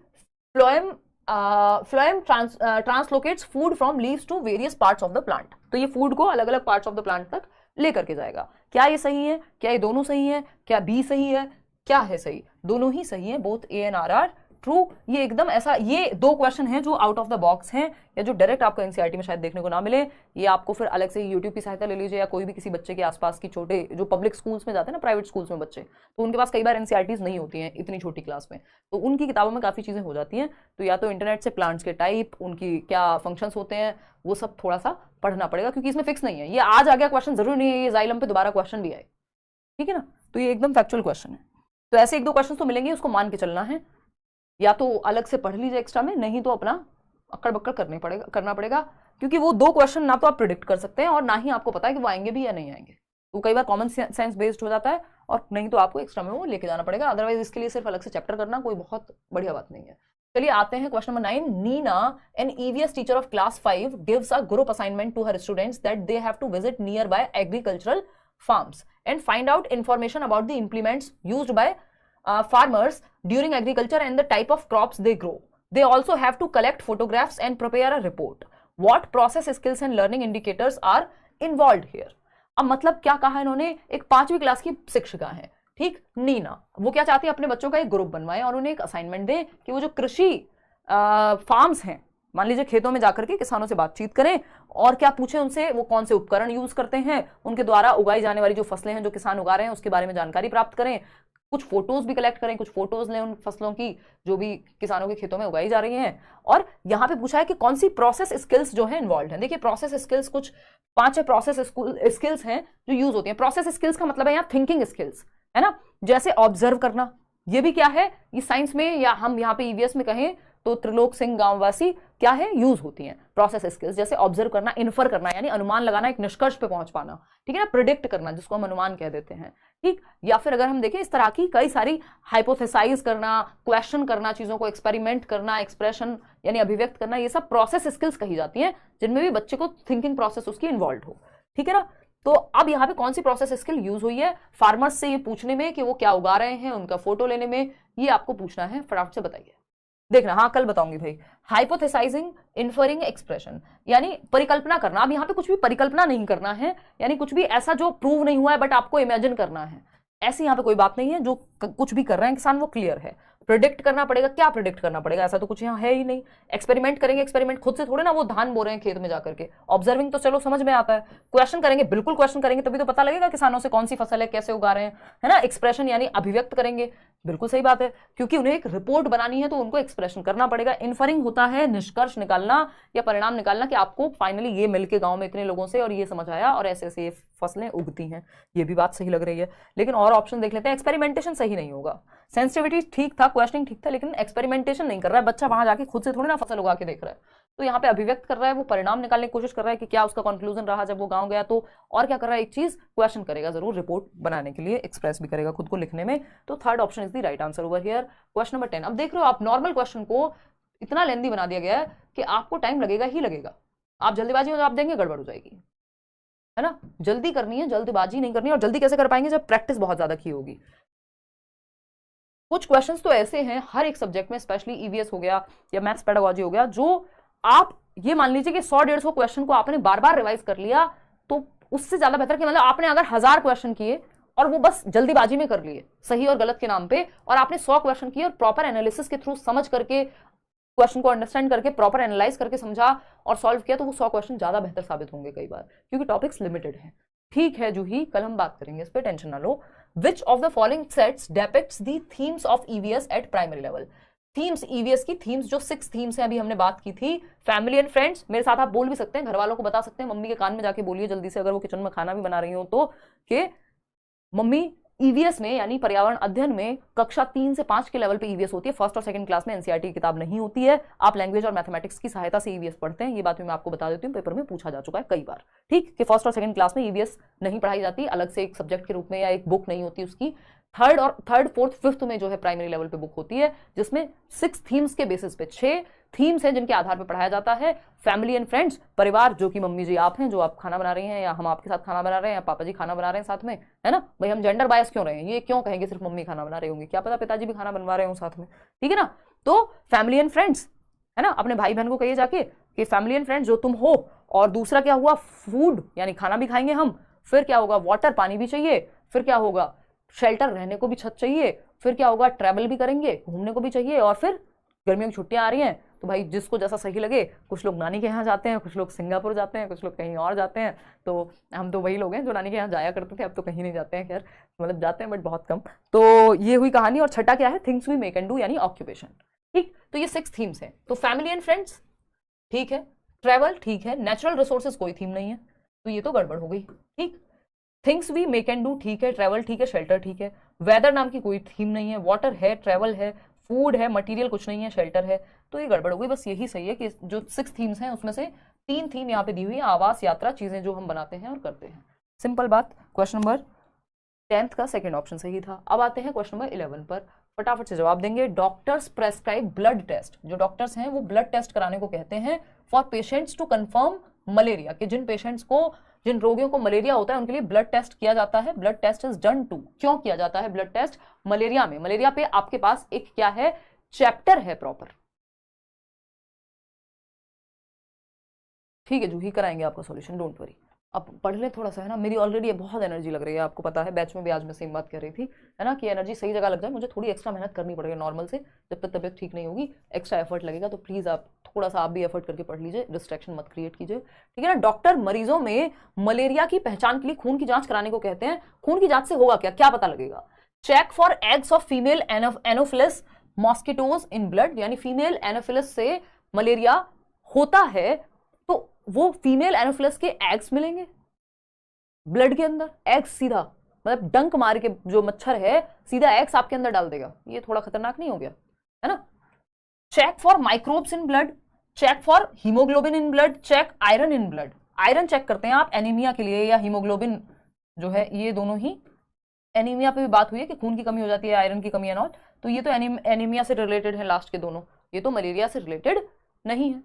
phloem translocates food from leaves to various parts of the plant. तो ये फूड को अलग अलग पार्ट्स ऑफ द प्लांट तक लेकर के जाएगा। क्या ये सही है, क्या ये दोनों सही है, क्या बी सही है, क्या है सही, दोनों ही सही है, both A and R are true. ये एकदम ऐसा, ये 2 क्वेश्चन हैं जो आउट ऑफ द बॉक्स हैं या जो डायरेक्ट आपको एनसीईआरटी में शायद देखने को ना मिले। ये आपको फिर अलग से यूट्यूब की सहायता ले लीजिए या कोई भी किसी बच्चे के आसपास की छोटे जो पब्लिक स्कूल्स में जाते हैं ना, प्राइवेट स्कूल्स में बच्चे, तो उनके पास कई बार एनसीईआरटीज नहीं होती हैं इतनी छोटी क्लास में, तो उनकी किताबों में काफ़ी चीज़ें हो जाती हैं। तो या तो इंटरनेट से प्लांट्स के टाइप, उनकी क्या फंक्शंस होते हैं, वो सब थोड़ा सा पढ़ना पड़ेगा क्योंकि इसमें फिक्स नहीं है। ये आज आ गया क्वेश्चन, जरूरी नहीं है ये जाइलम पे दोबारा क्वेश्चन भी आए, ठीक है ना। तो ये एकदम फैक्चुअल क्वेश्चन है। तो ऐसे 1-2 क्वेश्चन तो मिलेंगे, उसको मान के चलना है। या तो अलग से पढ़ लीजिए एक्स्ट्रा में, नहीं तो अपना अक्कड़ बक्कड़ करना पड़ेगा क्योंकि वो 2 क्वेश्चन ना तो आप प्रिडिक्ट कर सकते हैं और ना ही आपको पता है कि वो आएंगे भी या नहीं आएंगे। तो कई बार कॉमन सेंस बेस्ड हो जाता है और नहीं तो आपको एक्स्ट्रा में वो लेके जाना पड़ेगा। अदरवाइज इसके लिए सिर्फ अलग से चैप्टर करना कोई बहुत बढ़िया बात नहीं है। चलिए आते हैं question number 9। Neena, an EVS teacher of class 5, gives a group assignment to her students that they have to visit nearby agricultural farms and find out information about the implements used by farmers during agriculture and the type of crops they grow. They also have to collect photographs and prepare a report. What process skills and learning indicators are involved here? अब मतलब क्या कहा इन्होंने, एक 5वीं क्लास की शिक्षिका है, ठीक, नीना, वो क्या चाहती है, अपने बच्चों का एक ग्रुप बनवाए और उन्हें एक असाइनमेंट दे कि वो जो कृषि फार्म्स हैं, मान लीजिए खेतों में जाकर के किसानों से बातचीत करें और क्या पूछें उनसे, वो कौन से उपकरण यूज करते हैं, उनके द्वारा उगाई जाने वाली जो फसलें हैं जो किसान उगा रहे हैं उसके बारे में जानकारी प्राप्त करें, कुछ फोटोज भी कलेक्ट करें, कुछ फोटोज लें उन फसलों की जो भी किसानों के खेतों में उगाई जा रही हैं। और यहाँ पे पूछा है कि कौन सी प्रोसेस स्किल्स जो है इन्वॉल्व है। देखिए प्रोसेस स्किल्स कुछ 5 प्रोसेस स्किल्स हैं जो यूज होती हैं। प्रोसेस स्किल्स का मतलब है यहाँ थिंकिंग स्किल्स, है ना, जैसे ऑब्जर्व करना, ये भी क्या है, ये साइंस में या हम यहाँ पे ईवीएस में कहें तो त्रिलोक सिंह गांववासी क्या है, यूज होती हैं प्रोसेस स्किल्स, जैसे ऑब्जर्व करना, इन्फर करना यानी अनुमान लगाना, एक निष्कर्ष पे पहुंच पाना, ठीक है ना, प्रिडिक्ट करना जिसको हम अनुमान कह देते हैं, ठीक। या फिर अगर हम देखें इस तरह की कई सारी हाइपोथेसाइज करना, क्वेश्चन करना, चीजों को एक्सपेरिमेंट करना, एक्सप्रेशन यानी अभिव्यक्त करना, ये सब प्रोसेस स्किल्स कही जाती हैं जिनमें भी बच्चे को थिंकिंग प्रोसेस उसकी इन्वॉल्व हो, ठीक है ना। तो अब यहाँ पे कौन सी प्रोसेस स्किल यूज हुई है फार्मर्स से ये पूछने में कि वो क्या उगा रहे हैं, उनका फोटो लेने में, ये आपको पूछना है, फटाफट से बताइए। देखना, हाँ कल बताऊंगी भाई। हाइपोथेसाइजिंग, इन्फरिंग, एक्सप्रेशन यानी परिकल्पना करना। अब यहाँ पे कुछ भी परिकल्पना नहीं करना है, यानी कुछ भी ऐसा जो प्रूव नहीं हुआ है बट आपको इमेजिन करना है, ऐसी यहाँ पे कोई बात नहीं है। जो कुछ भी कर रहे हैं किसान वो क्लियर है। प्रिडिक्ट करना पड़ेगा, क्या प्रिडिक्ट करना पड़ेगा, ऐसा तो कुछ यहाँ है ही नहीं। एक्सपेरिमेंट करेंगे, एक्सपेरिमेंट खुद से थोड़े ना वो धान बो रहे हैं खेत में जाकर के। ऑब्जर्विंग तो चलो समझ में आता है। क्वेश्चन करेंगे, बिल्कुल क्वेश्चन करेंगे तभी तो पता लगेगा किसानों से कौन सी फसल है, कैसे उगा रहे हैं, है ना। एक्सप्रेशन यानी अभिव्यक्त करेंगे, बिल्कुल सही बात है, क्योंकि उन्हें एक रिपोर्ट बनानी है तो उनको एक्सप्रेशन करना पड़ेगा। इन्फरिंग होता है निष्कर्ष निकालना या परिणाम निकालना कि आपको फाइनली ये मिलके गांव में इतने लोगों से और ये समझ आया और ऐसे ऐसे ये फसलें उगती हैं। ये भी बात सही लग रही है, लेकिन और ऑप्शन देख लेते हैं। एक्सपेरिमेंटेशन सही नहीं होगा। सेंसिटिविटी ठीक था, क्वेश्चनिंग ठीक था, लेकिन एक्सपेरिमेंटेशन नहीं कर रहा है बच्चा, वहां जाके खुद से थोड़ी ना फसल उगा के देख रहा है। तो यहाँ पे अभिव्यक्त कर रहा है, वो परिणाम निकालने की कोशिश कर रहा है कि क्या उसका कंक्लूजन रहा जब वो गांव गया तो, और क्या कर रहा है, एक चीज क्वेश्चन करेगा जरूर रिपोर्ट बनाने के लिए, एक्सप्रेस भी करेगा खुद को लिखने में। तो third option is the right answer over here. Question number 10। अब देख रहे हो आप, नॉर्मल क्वेश्चन को इतना लेंदी बना दिया गया है कि आपको टाइम लगेगा ही लगेगा। आप जल्दीबाजी में जवाब देंगे गड़बड़ हो जाएगी, है ना। जल्दी करनी है, जल्दबाजी नहीं करनी है। और जल्दी कैसे कर पाएंगे, जब प्रैक्टिस बहुत ज्यादा की होगी। कुछ क्वेश्चंस तो ऐसे हैं हर एक सब्जेक्ट में, स्पेशली ईवीएस हो गया या मैथ्स पेडागोजी हो गया, जो आप ये मान लीजिए कि 100-150 क्वेश्चन को आपने बार बार रिवाइज कर लिया तो उससे ज्यादा बेहतर कि मतलब आपने अगर 1000 क्वेश्चन किए और वो बस जल्दीबाजी में कर लिए सही और गलत के नाम पे, और आपने 100 क्वेश्चन किए और प्रॉपर एनालिसिस के थ्रू समझ करके क्वेश्चन को अंडरस्टैंड करके प्रॉपर एनालाइज करके समझा और सॉल्व किया, तो वो 100 क्वेश्चन ज्यादा बेहतर साबित होंगे कई बार, क्योंकि टॉपिक्स लिमिटेड हैं। ठीक है जूही, कल हम बात करेंगे इस पे, टेंशन ना लो। Which of the following sets depicts the themes of EVS at primary level. Themes, EVS की थीम्स जो 6 थीम्स हैं अभी हमने बात की थी। फैमिली एंड फ्रेंड्स, मेरे साथ आप बोल भी सकते हैं, घर वालों को बता सकते हैं, मम्मी के कान में जाके बोलिए जल्दी से अगर वो किचन में खाना भी बना रही हो तो, कि मम्मी ईवीएस में यानी पर्यावरण अध्ययन में कक्षा 3 से 5 के लेवल पे ईवीएस होती है। फर्स्ट और सेकंड क्लास में एनसीईआरटी की किताब नहीं होती है। आप लैंग्वेज और मैथमेटिक्स की सहायता से ईवीएस पढ़ते हैं, ये बात मैं आपको बता देती हूँ, पेपर में पूछा जा चुका है कई बार, ठीक, कि फर्स्ट और सेकंड क्लास में ईवीएस नहीं पढ़ाई जाती, अलग से एक सब्जेक्ट के रूप में या एक बुक नहीं होती उसकी। थर्ड, फोर्थ, फिफ्थ में जो है प्राइमरी लेवल पे बुक होती है, जिसमें 6 थीम्स के बेसिस पे 6 थीम्स हैं जिनके आधार पर पढ़ाया जाता है। फैमिली एंड फ्रेंड्स, परिवार, जो कि मम्मी जी आप हैं, जो आप खाना बना रही हैं, या हम आपके साथ खाना बना रहे हैं, या पापा जी खाना बना रहे हैं साथ में, है ना भाई। हम जेंडर बायस क्यों रहे हैं, ये क्यों कहेंगे सिर्फ मम्मी खाना बना रही होंगी, क्या पता पिताजी भी खाना बनवा रहे हो साथ में, ठीक है ना। तो फैमिली एंड फ्रेंड्स, है ना, अपने भाई बहन को कहिए जाके कि फैमिली एंड फ्रेंड्स जो तुम हो। और दूसरा क्या हुआ, फूड यानी खाना भी खाएंगे हम। फिर क्या होगा, वाटर, पानी भी चाहिए। फिर क्या होगा, शेल्टर, रहने को भी छत चाहिए। फिर क्या होगा, ट्रैवल भी करेंगे, घूमने को भी चाहिए। और फिर गर्मियों की छुट्टियां आ रही हैं तो भाई जिसको जैसा सही लगे, कुछ लोग नानी के यहाँ जाते हैं, कुछ लोग सिंगापुर जाते हैं, कुछ लोग कहीं और जाते हैं। तो हम तो वही लोग हैं जो नानी के यहाँ जाया करते थे, अब तो कहीं नहीं जाते हैं, खैर मतलब जाते हैं बट बहुत कम। तो ये हुई कहानी। और छठा क्या है, things we make and do यानी ऑक्यूपेशन, ठीक। तो ये 6 थीम्स हैं। तो फैमिली एंड फ्रेंड्स ठीक है, ट्रैवल ठीक है, नेचुरल रिसोर्सेज कोई थीम नहीं है, तो ये तो गड़बड़ हो गई, ठीक। Things we make and do ठीक है, ट्रैवल ठीक है, शेल्टर ठीक है। वेदर नाम की कोई थीम नहीं है, वाटर है, ट्रैवल है, फूड है, मटेरियल कुछ नहीं है, शेल्टर है, तो ये गड़बड़ हो गई। बस यही सही है कि जो 6 थीम्स हैं उसमें से 3 थीम यहाँ पे दी हुई है, आवास, यात्रा, चीजें जो हम बनाते हैं और करते हैं। सिंपल बात। क्वेश्चन नंबर 10th का सेकंड ऑप्शन सही था। अब आते हैं क्वेश्चन नंबर 11 पर। फटाफट से जवाब देंगे। डॉक्टर्स प्रेस्क्राइब ब्लड टेस्ट, जो डॉक्टर्स हैं वो ब्लड टेस्ट कराने को कहते हैं for patients to confirm malaria, कि जिन पेशेंट्स को, जिन रोगियों को मलेरिया होता है उनके लिए ब्लड टेस्ट किया जाता है। Blood test is done to, क्यों किया जाता है ब्लड टेस्ट? मलेरिया में, मलेरिया पे आपके पास एक क्या है, चैप्टर है प्रॉपर, ठीक है, जो ही कराएंगे आपका सॉल्यूशन, डोंट वरी। अब पढ़ ले थोड़ा सा, है ना, मेरी ऑलरेडी बहुत एनर्जी लग रही है, आपको पता है, बैच में भी आज मैं सेम बात कर रही थी, है ना, कि एनर्जी सही जगह लग जाए, मुझे थोड़ी एक्स्ट्रा मेहनत करनी पड़ेगी नॉर्मल से, जब तक तबियत ठीक नहीं होगी एक्स्ट्रा एफर्ट लगेगा, तो प्लीज़ आप थोड़ा सा आप भी एफर्ट करके पढ़ लीजिए, डिस्ट्रैक्शन मत क्रिएट कीजिए, ठीक है ना। डॉक्टर मरीजों में मलेरिया की पहचान के लिए खून की जांच कराने को कहते हैं। खून की जांच से होगा क्या, क्या पता लगेगा? Check for eggs of female anopheles mosquitoes in blood, यानी फीमेल एनोफिलस से मलेरिया होता है तो वो फीमेल एनोफिलस के एग्स मिलेंगे ब्लड के अंदर। एग्स सीधा, मतलब डंक मार के जो मच्छर है सीधा एग्स आपके अंदर डाल देगा, ये थोड़ा खतरनाक नहीं हो गया, है ना। Check for microbes in blood, check for haemoglobin in blood, check iron in blood. Iron check करते हैं आप एनीमिया के लिए, या हीमोग्लोबिन जो है, ये दोनों ही, एनीमिया पे भी बात हुई है कि खून की कमी हो जाती है, आयरन की कमी है नॉट, तो ये तो एनीमिया से रिलेटेड है लास्ट के दोनों, ये तो मलेरिया से रिलेटेड नहीं है,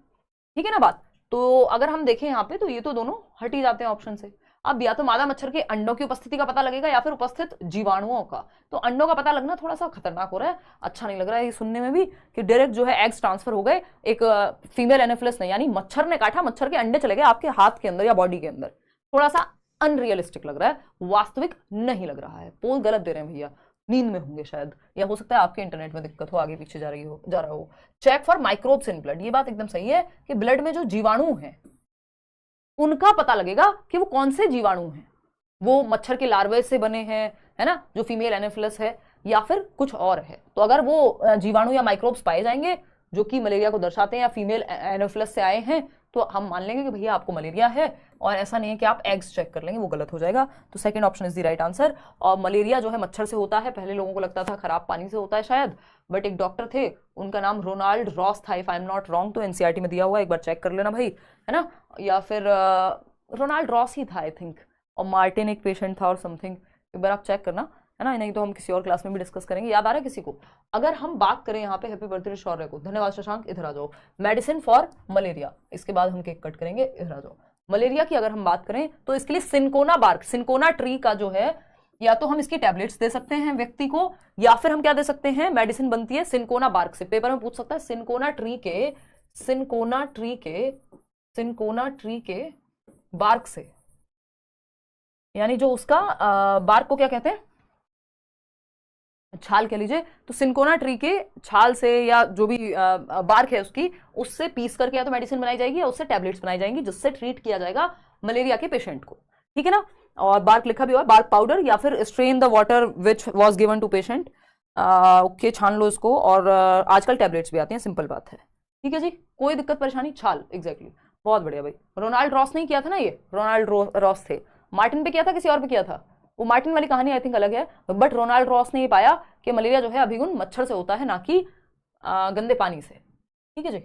ठीक है ना बात। तो अगर हम देखें यहाँ पे तो ये तो दोनों हट ही जाते हैं ऑप्शन से। अब या तो मादा मच्छर के अंडों की उपस्थिति का पता लगेगा या फिर उपस्थित जीवाणुओं का, तो अंडों का पता लगना थोड़ा सा खतरनाक हो रहा है, अच्छा नहीं लग रहा है ये सुनने में भी, कि डायरेक्ट जो है एग्स ट्रांसफर हो गए, एक फीमेल एनोफिलस ने, यानी मच्छर ने काटा, मच्छर के अंडे चले गए आपके हाथ के अंदर या बॉडी के अंदर, थोड़ा सा अनरियलिस्टिक लग रहा है, वास्तविक नहीं लग रहा है। पोल गलत दे रहे हैं भैया, नींद में होंगे शायद, या हो सकता है आपके इंटरनेट में दिक्कत हो, आगे पीछे जा रहा हो। Check for microbes in blood, ये बात एकदम सही है कि ब्लड में जो जीवाणु हैं उनका पता लगेगा कि वो कौन से जीवाणु हैं, वो मच्छर के लार्वे से बने हैं, है ना, जो फीमेल एनोफिलस है, या फिर कुछ और है। तो अगर वो जीवाणु या माइक्रोब्स पाए जाएंगे जो कि मलेरिया को दर्शाते हैं या फीमेल एनोफिलस से आए हैं, तो हम मान लेंगे कि भैया आपको मलेरिया है, और ऐसा नहीं है कि आप एग्स चेक कर लेंगे, वो गलत हो जाएगा। तो second option is the right answer. और मलेरिया जो है मच्छर से होता है, पहले लोगों को लगता था खराब पानी से होता है शायद, बट एक डॉक्टर थे, उनका नाम रोनाल्ड रॉस था, if I am not wrong, तो एनसीईआरटी में दिया हुआ है, एक बार चेक कर लेना भाई, है ना, या फिर रोनाल्ड रॉस ही था आई थिंक, और मार्टिन एक पेशेंट था और समथिंग, एक बार आप चेक करना, है ना, नहीं तो हम किसी और क्लास में भी डिस्कस करेंगे। याद आ रहा है किसी को? अगर हम बात करें यहाँ पे, हैप्पी बर्थडे शौर्य को, धन्यवाद शशांक, इधर आ जाओ। मेडिसिन फॉर मलेरिया, इसके बाद हम केक कट करेंगे, इधर आ जाओ। मलेरिया की अगर हम बात करें तो इसके लिए सिनकोना बार्क, सिनकोना ट्री का जो है, या तो हम इसकी टैबलेट्स दे सकते हैं व्यक्ति को, या फिर हम क्या दे सकते हैं, मेडिसिन बनती है सिनकोना बार्क से। पेपर में पूछ सकता है सिनकोना ट्री के बार्क से, यानी जो उसका बार्क को क्या कहते हैं, छाल कह लीजिए, तो सिनकोना ट्री के छाल से या जो भी बार्क है उसकी, उससे पीस करके या तो मेडिसिन बनाई जाएगी या उससे टैबलेट्स बनाई जाएंगी, जिससे ट्रीट किया जाएगा मलेरिया के पेशेंट को, ठीक है ना। और बार्क लिखा भी हुआ है, बार्क पाउडर, या फिर strain the water which was given to patient, okay, छान लो इसको, और आजकल टैबलेट्स भी आती हैं, सिंपल बात है, ठीक है जी, कोई दिक्कत परेशानी, छाल, एग्जैक्टली, बहुत बढ़िया भाई। रोनाल्ड रॉस नहीं किया था ना, ये रोनाल्ड रॉस थे, मार्टिन पे किया था, किसी और पे किया था, वो मार्टिन वाली कहानी आई थिंक अलग है, बट रोनाल्ड रॉस ने ये पाया कि मलेरिया जो है अभिगुण मच्छर से होता है, ना कि गंदे पानी से, ठीक है जी।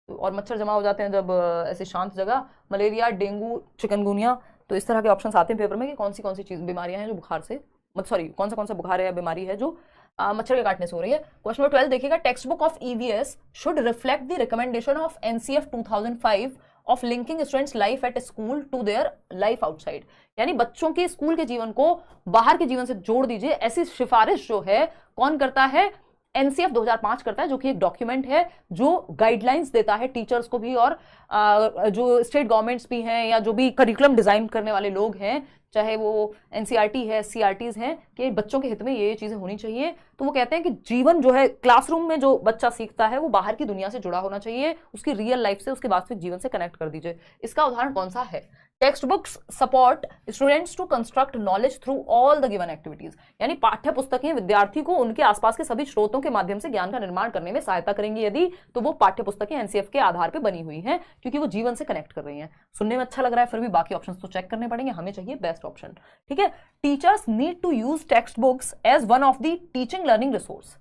और मच्छर जमा हो जाते हैं जब ऐसे शांत जगह, मलेरिया, डेंगू, चिकनगुनिया, तो इस तरह के ऑप्शन आते हैं पेपर में कि कौन सी चीज बीमारियां हैं जो बुखार से, सॉरी कौन सा बुखार है या बीमारी है जो मच्छर के काटने से हो रही है। क्वेश्चन नंबर 12 देखिएगा, textbook of EVS should reflect the recommendation of NCF 2005 of linking students life at school to their life outside, यानी बच्चों के स्कूल के जीवन को बाहर के जीवन से जोड़ दीजिए, ऐसी सिफारिश जो है कौन करता है, एनसीएफ 2005 करता है, जो कि एक डॉक्यूमेंट है जो गाइडलाइंस देता है टीचर्स को भी, और जो स्टेट गवर्नमेंट्स भी हैं या जो भी करिकुलम डिजाइन करने वाले लोग हैं, चाहे वो एनसीईआरटी है, सीआरटीज हैं, कि बच्चों के हित में ये चीजें होनी चाहिए। तो वो कहते हैं कि जीवन जो है क्लासरूम में जो बच्चा सीखता है वो बाहर की दुनिया से जुड़ा होना चाहिए, उसकी रियल लाइफ से, उसके वास्तविक जीवन से कनेक्ट कर दीजिए। इसका उदाहरण कौन सा है, textbooks support students to construct knowledge through all the given activities, यानी पाठ्य पुस्तकें विद्यार्थी को उनके आसपास के सभी स्रोतों के माध्यम से ज्ञान का निर्माण करने में सहायता करेंगी, यदि तो वो पाठ्य पुस्तकें एनसीएफ के आधार पर बनी हुई हैं, क्योंकि वो जीवन से कनेक्ट कर रही हैं। सुनने में अच्छा लग रहा है, फिर भी बाकी ऑप्शंस तो चेक करने पड़ेंगे, हमें चाहिए बेस्ट ऑप्शन, ठीक है। Teachers need to use textbooks as one of the teaching learning resource,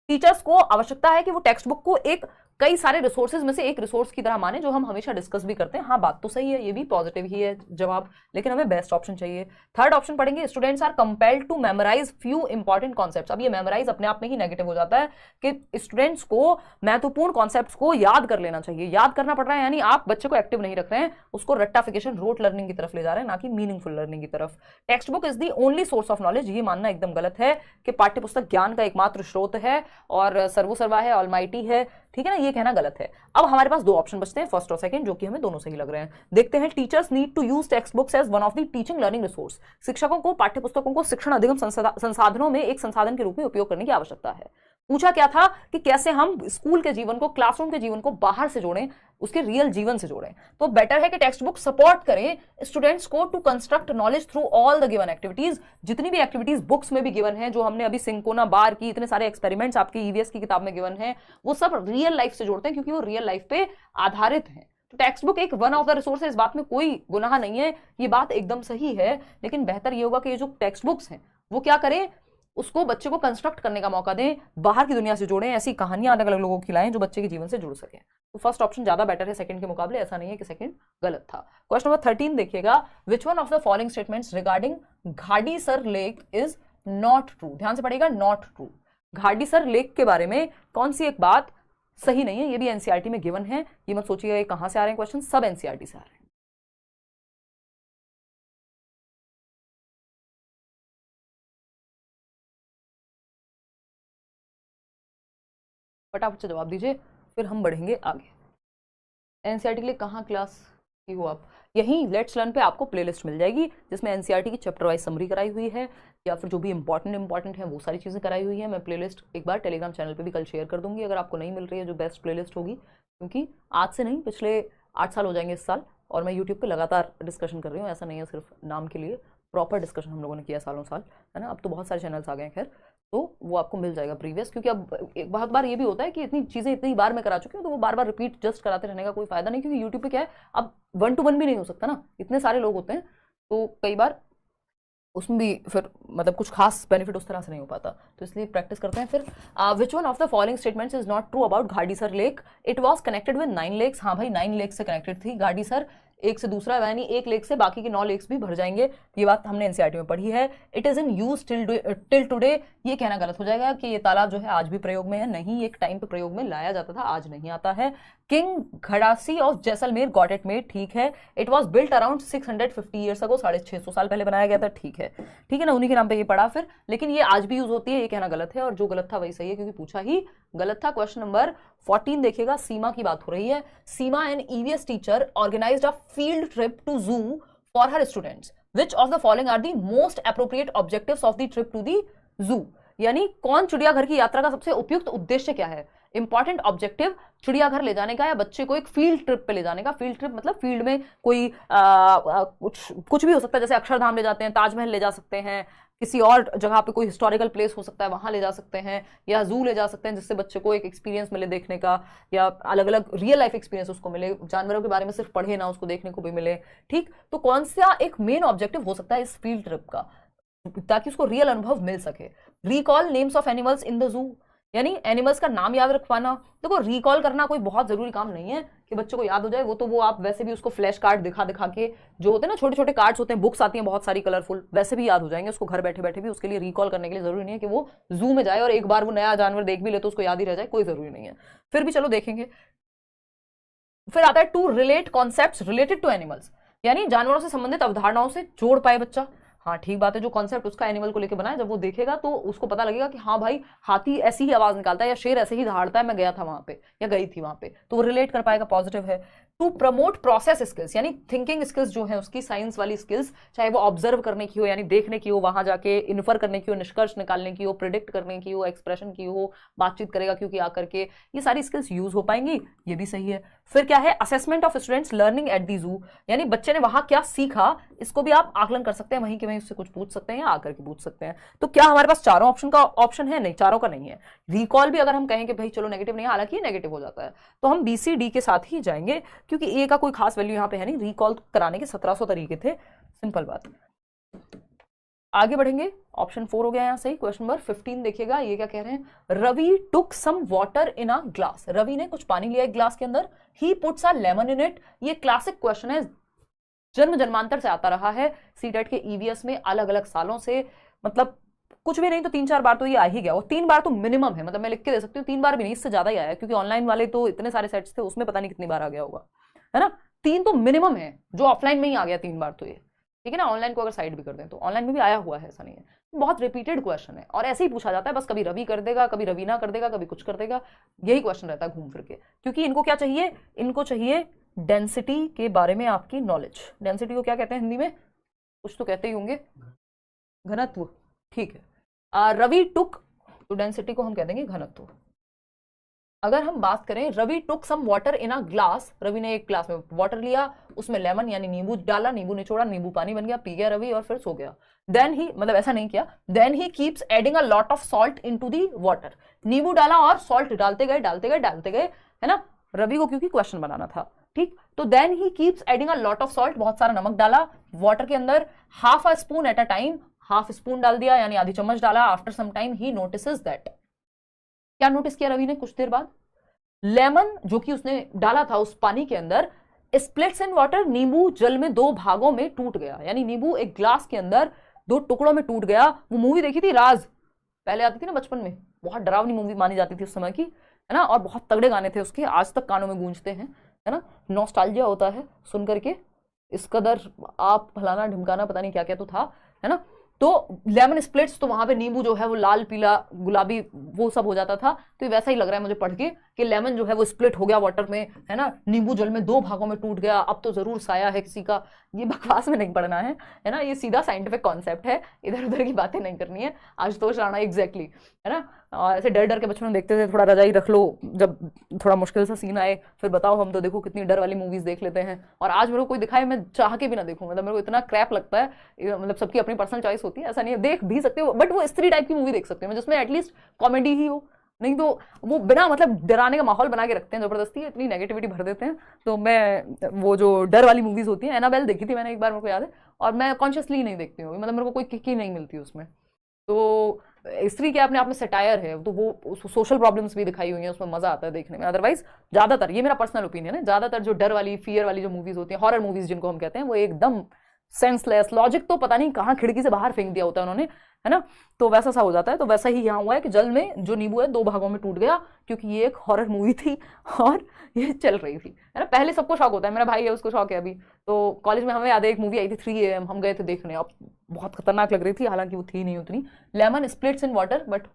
teachers को आवश्यकता है कि वो टेक्स्ट बुक को एक कई सारे रिसोर्सेज में से एक रिसोर्स की तरह माने, जो हम हमेशा डिस्कस भी करते हैं। हाँ, बात तो सही है, ये भी पॉजिटिव ही है जवाब, लेकिन हमें बेस्ट ऑप्शन चाहिए। थर्ड ऑप्शन पढ़ेंगे, students are compelled to memorise few important concepts. अब ये मेमोराइज अपने आप में ही नेगेटिव हो जाता है कि स्टूडेंट्स को महत्वपूर्ण कॉन्सेप्ट्स को याद कर लेना चाहिए। याद करना पड़ रहा है यानी आप बच्चे को एक्टिव नहीं रख रहे हैं, उसको रट्टाफिकेशन, रोट लर्निंग की तरफ ले जा रहे हैं, ना कि मीनिंगफुल लर्निंग की तरफ। Text book is the only source of knowledge, ये मानना एकदम गलत है कि पाठ्य पुस्तक ज्ञान का एकमात्र स्रोत है और सर्वोसर्वा है, ऑलमाइटी है, ठीक है ना, ये कहना गलत है। अब हमारे पास दो ऑप्शन बचते हैं, फर्स्ट और सेकंड, जो कि हमें दोनों सही लग रहे हैं। देखते हैं, teachers need to use textbooks as one of the teaching learning resource. शिक्षकों को पाठ्य पुस्तकों को शिक्षण अधिगम संसाधनों में एक संसाधन के रूप में उपयोग करने की आवश्यकता है। पूछा क्या था कि कैसे हम स्कूल के जीवन को, क्लासरूम के जीवन को बाहर से जोड़ें, उसके रियल जीवन से जोड़ें। तो बेटर है कि टेक्स्ट बुक सपोर्ट करें स्टूडेंट्स को to construct knowledge through all the given activities. जितनी भी एक्टिविटीज बुक्स में भी गिवन है, जो हमने अभी सिंकोना बार की, इतने सारे एक्सपेरिमेंट्स आपकी ईवीएस की किताब में गिवन है, वो सब रियल लाइफ से जोड़ते हैं क्योंकि वो रियल लाइफ पे आधारित है। तो टेक्स्ट बुक एक वन ऑफ द रिसोर्स है, इस बात में कोई गुनाह नहीं है, ये बात एकदम सही है। लेकिन बेहतर ये होगा कि ये जो टेक्स्ट बुक्स हैं वो क्या करें, उसको बच्चे को कंस्ट्रक्ट करने का मौका दें, बाहर की दुनिया से जोड़ें, ऐसी कहानियां अलग अलग लोगों की लाएं जो बच्चे के जीवन से जुड़ सके। तो फर्स्ट ऑप्शन ज्यादा बेटर है सेकंड के मुकाबले, ऐसा नहीं है कि सेकंड गलत था। क्वेश्चन नंबर 13 देखिएगा, which one of the following statements regarding Gadisar lake is not true. ध्यान से पढ़िएगा, नॉट ट्रू। घाडीसर लेक के बारे में कौन सी एक बात सही नहीं है। ये भी एनसीईआरटी में गिवन है, ये मत सोचिएगा कहां से आ रहे हैं क्वेश्चन, सब एनसीईआरटी से आ रहे हैं। फटाफट से जवाब दीजिए, फिर हम बढ़ेंगे आगे। एनसीईआरटी के लिए कहाँ क्लास की हो आप? यहीं लेट्स लर्न पे आपको प्लेलिस्ट मिल जाएगी, जिसमें एनसीईआरटी की चैप्टर वाइज समरी कराई हुई है, या फिर जो भी इंपॉर्टेंट है वो सारी चीज़ें कराई हुई है। मैं प्लेलिस्ट एक बार टेलीग्राम चैनल पे भी कल शेयर कर दूंगी, अगर आपको नहीं मिल रही है जो बेस्ट प्लेलिस्ट होगी, क्योंकि आज से नहीं, पिछले 8 साल हो जाएंगे इस साल, और मैं यूट्यूब पे लगातार डिस्कशन कर रही हूँ, ऐसा नहीं है सिर्फ नाम के लिए, प्रॉपर डिस्कशन हम लोगों ने किया सालों साल, है ना। अब तो बहुत सारे चैनल्स आ गए हैं, खैर, तो वो आपको मिल जाएगा प्रीवियस, क्योंकि अब एक बहुत बार ये भी होता है कि इतनी चीज़ें इतनी बार मैं करा चुकी हूँ, तो वो बार बार रिपीट जस्ट कराते रहने का कोई फायदा नहीं, क्योंकि यूट्यूब पे क्या है, अब 1 to 1 भी नहीं हो सकता ना, इतने सारे लोग होते हैं, तो कई बार उसमें भी फिर मतलब कुछ खास बेनिफिट उस तरह से नहीं हो पाता, तो इसलिए प्रैक्टिस करते हैं। फिर which one of the following statements is not true about Gadisar lake, it was connected with 9 lakes. हाँ भाई, 9 लेक्स से कनेक्टेड थी घाडीसर, एक से दूसरा, यानी एक लेक से बाकी के 9 लेक्स भी भर जाएंगे, ये बात हमने एनसीईआरटी में पढ़ी है। It is in use till today, ये कहना गलत हो जाएगा कि ये तालाब जो है आज भी प्रयोग में है, नहीं, एक टाइम पे प्रयोग में लाया जाता था, आज नहीं आता है। King Gadsi of Jaisalmer got it made, ठीक है। It was built around 650 years ago, 650 साल पहले बनाया गया था, ठीक है, ठीक है ना, उन्हीं के नाम पे ये पढ़ा फिर, लेकिन ये आज भी यूज होती है, ये कहना गलत है, और जो गलत था वही सही है, क्योंकि पूछा ही गलत था। क्वेश्चन नंबर 14 देखिएगा, सीमा की बात हो रही है। Seema an EVS teacher organised a field trip to zoo for her students, which of the following are the most appropriate objectives of the trip to the zoo. यानी कौन चिड़ियाघर की यात्रा का सबसे उपयुक्त उद्देश्य क्या है? इंपॉर्टेंट ऑब्जेक्टिव चिड़ियाघर ले जाने का या बच्चे को एक फील्ड ट्रिप पे ले जाने का। फील्ड ट्रिप मतलब फील्ड में कोई कुछ भी हो सकता है, जैसे अक्षरधाम ले जाते हैं, ताजमहल ले जा सकते हैं, किसी और जगह पे कोई हिस्टोरिकल प्लेस हो सकता है वहां ले जा सकते हैं, या जू ले जा सकते हैं, जिससे बच्चे को एक एक्सपीरियंस मिले देखने का, या अलग अलग रियल लाइफ एक्सपीरियंस उसको मिले, जानवरों के बारे में सिर्फ पढ़े ना, उसको देखने को भी मिले, ठीक। तो कौन सा एक मेन ऑब्जेक्टिव हो सकता है इस फील्ड ट्रिप का, ताकि उसको रियल अनुभव मिल सके। Recall names of animals in the zoo, यानी एनिमल्स का नाम याद रख पाना। देखो, रिकॉल करना कोई बहुत जरूरी काम नहीं है कि बच्चे को याद हो जाए, वो तो वो आप वैसे भी उसको फ्लैश कार्ड दिखा दिखा के, जो होते हैं ना छोटे छोटे कार्ड्स होते हैं, बुक्स आती हैं बहुत सारी कलरफुल, वैसे भी याद हो जाएंगे उसको घर बैठे बैठे भी। उसके लिए रिकॉल करने के लिए जरूरी नहीं है कि वो जू में जाए और एक बार वो नया जानवर देख भी ले तो उसको याद ही रह जाए, कोई जरूरी नहीं है, फिर भी चलो देखेंगे। फिर आता है to relate concepts related to animals, यानी जानवरों से संबंधित अवधारणाओं से जोड़ पाए बच्चा। हाँ ठीक बात है, जो कॉन्सेप्ट उसका एनिमल को लेकर बनाए, जब वो देखेगा तो उसको पता लगेगा कि हाँ भाई, हाथी ऐसी ही आवाज निकालता है, या शेर ऐसे ही दहाड़ता है, मैं गया था वहां पे या गई थी वहां पे, तो वो रिलेट कर पाएगा, पॉजिटिव है। टू प्रमोट प्रोसेस स्किल्स, यानी थिंकिंग स्किल्स जो है उसकी, साइंस वाली स्किल्स, चाहे वो ऑब्जर्व करने की हो, यानी देखने की हो, वहां जाके इन्फर करने की हो, निष्कर्ष निकालने की हो, प्रिडिक्ट करने की हो, एक्सप्रेशन की हो, बातचीत करेगा क्योंकि आकर के, ये सारी स्किल्स यूज हो पाएंगी, ये भी सही है। फिर क्या है, assessment of students learning at the जू, यानी बच्चे ने वहां क्या सीखा, इसको भी आप आकलन कर सकते हैं, वहीं के वहीं उससे कुछ पूछ सकते हैं या आकर के पूछ सकते हैं। तो क्या हमारे पास चारों ऑप्शन का ऑप्शन है? नहीं, चारों का नहीं है। रिकॉल भी अगर हम कहें कि भाई चलो नेगेटिव नहीं है, हालांकि नेगेटिव हो जाता है, तो हम BC-D के साथ ही जाएंगे, क्योंकि ए का कोई खास वैल्यू यहाँ पे है नहीं, रिकॉल कराने के 1700 तरीके थे, सिंपल बात। आगे बढ़ेंगे, ऑप्शन 4 हो गया यहाँ सही। क्वेश्चन नंबर 15 देखिएगा, ये क्या कह रहे हैं, Ravi took some water in a glass, Ravi ने कुछ पानी लिया एक ग्लास के अंदर, he puts a lemon in it. ये क्लासिक क्वेश्चन है, जन्म जन्मांतर से आता रहा है सीटेट के ईवीएस में अलग अलग सालों से, मतलब कुछ भी नहीं तो 3-4 बार तो ये आ ही गया, और 3 बार तो मिनिमम है, मतलब मैं लिख के दे सकती हूँ 3 बार भी नहीं, इससे ज्यादा ही आया, क्योंकि ऑनलाइन वाले तो इतने सारे सेट्स थे, उसमें पता नहीं कितनी बार आ गया होगा, है ना। 3 तो मिनिमम है, जो ऑफलाइन में ही आ गया 3 बार तो ये, ठीक है ना। ऑनलाइन को अगर साइड भी कर दें तो ऑनलाइन में भी आया हुआ है, ऐसा नहीं है। बहुत रिपीटेड क्वेश्चन है और ऐसे ही पूछा जाता है, बस कभी रवि कर देगा, कभी रवीना कर देगा, कभी कुछ कर देगा, यही क्वेश्चन रहता है घूम फिर के। क्योंकि इनको क्या चाहिए, इनको चाहिए डेंसिटी के बारे में आपकी नॉलेज। डेंसिटी को क्या कहते हैं हिंदी में, कुछ तो कहते ही होंगे, घनत्व, ठीक है। रवि टुक, तो डेंसिटी को हम कह देंगे घनत्व। अगर हम बात करें, Ravi took some water in a glass, Ravi ने एक ग्लास में वाटर लिया, उसमें लेमन यानी नींबू डाला, नींबू निचोड़ा, नींबू पानी बन गया, पी गया रवि और फिर सो गया। देन ही, मतलब ऐसा नहीं किया, then he keeps adding a lot of salt into the water, नींबू डाला और सॉल्ट डालते गए डालते गए डालते गए, है ना, रवि को क्योंकि क्वेश्चन बनाना था, ठीक। तो then he keeps adding a lot of salt, बहुत सारा नमक डाला वाटर के अंदर, half a spoon at a time, half spoon डाल दिया यानी आधी चम्मच डाला। After some time he notices that, क्या नोटिस किया रवि ने कुछ देर बाद, लेमन जो कि उसने डाला था उस पानी के अंदर, स्प्लिट्स इन वाटर, नींबू जल में 2 भागों में टूट गया, यानी नींबू एक ग्लास के अंदर 2 टुकड़ों में टूट गया। वो मूवी देखी थी राज, पहले आती थी ना बचपन में, बहुत डरावनी मूवी मानी जाती थी उस समय की, है ना, और बहुत तगड़े गाने थे उसके, आज तक कानों में गूंजते हैं, है ना, नॉस्टैल्जिया होता है सुन करके, इस कदर आप फलाना ढिमकाना पता नहीं क्या क्या तो था, है ना। तो लेमन स्प्लिट्स, तो वहां पे नींबू जो है वो लाल पीला गुलाबी वो सब हो जाता था, तो वैसा ही लग रहा है मुझे पढ़ के कि लेमन जो है वो स्प्लिट हो गया वाटर में, है ना, नींबू जल में 2 भागों में टूट गया, अब तो जरूर साया है किसी का। ये बकवास में नहीं पढ़ना है ना, ये सीधा साइंटिफिक कॉन्सेप्ट है, इधर उधर की बातें नहीं करनी है। आशुतोष राणा एग्जैक्टली, है ना, और ऐसे डर डर के बचपन में देखते थे, थोड़ा रजाई रख लो, जब थोड़ा मुश्किल सा सीन आए फिर बताओ, हम तो देखो कितनी डर वाली मूवीज देख लेते हैं, और आज मेरे को कोई दिखाए मैं चाह के भी ना देखूं, मतलब मेरे को इतना क्रैप लगता है, मतलब सबकी अपनी पर्सनल चॉइस होती है, ऐसा नहीं है, देख भी सकते हो, बट वो स्त्री टाइप की मूवी देख सकते हो जिसमें एटलीस्ट कॉमेडी ही हो, नहीं तो वो बिना मतलब डराने का माहौल बना के रखते हैं जबरदस्ती, इतनी नेगेटिविटी भर देते हैं। तो मैं वो जो डर वाली मूवीज होती हैं, एनाबेल देखी थी मैंने एक बार, मेरे को याद है, और मैं कॉन्शियसली नहीं देखती हूँ, मतलब मेरे को कोई किक ही नहीं मिलती उसमें। तो स्त्री क्या अपने आप में सटायर है, तो वो सोशल प्रॉब्लम्स भी दिखाई हुई हैं उसमें, मजा आता है देखने में। अदरवाइज ज्यादातर, ये मेरा पर्सनल ओपिनियन है, ज्यादातर जो डर वाली फियर वाली जो मूवीज होती हैं, हॉरर मूवीज जिनको हम कहते हैं, वो एकदम सेंसलेस, लॉजिक तो पता नहीं कहाँ खिड़की से बाहर फेंक दिया होता है उन्होंने, है ना, तो वैसा सा हो जाता है। तो वैसा ही यहाँ हुआ है कि जल में जो नींबू है 2 भागों में टूट गया, क्योंकि ये एक हॉरर मूवी थी और ये चल रही थी, है ना। पहले सबको शौक होता है, मेरा भाई है उसको शौक है अभी, तो कॉलेज में हमें याद है एक मूवी आई थी 3 AM, हम गए थे देखने, अब बहुत खतरनाक लग रही थी, हालांकि वो थी नहीं उतनी, lemon splits in water, but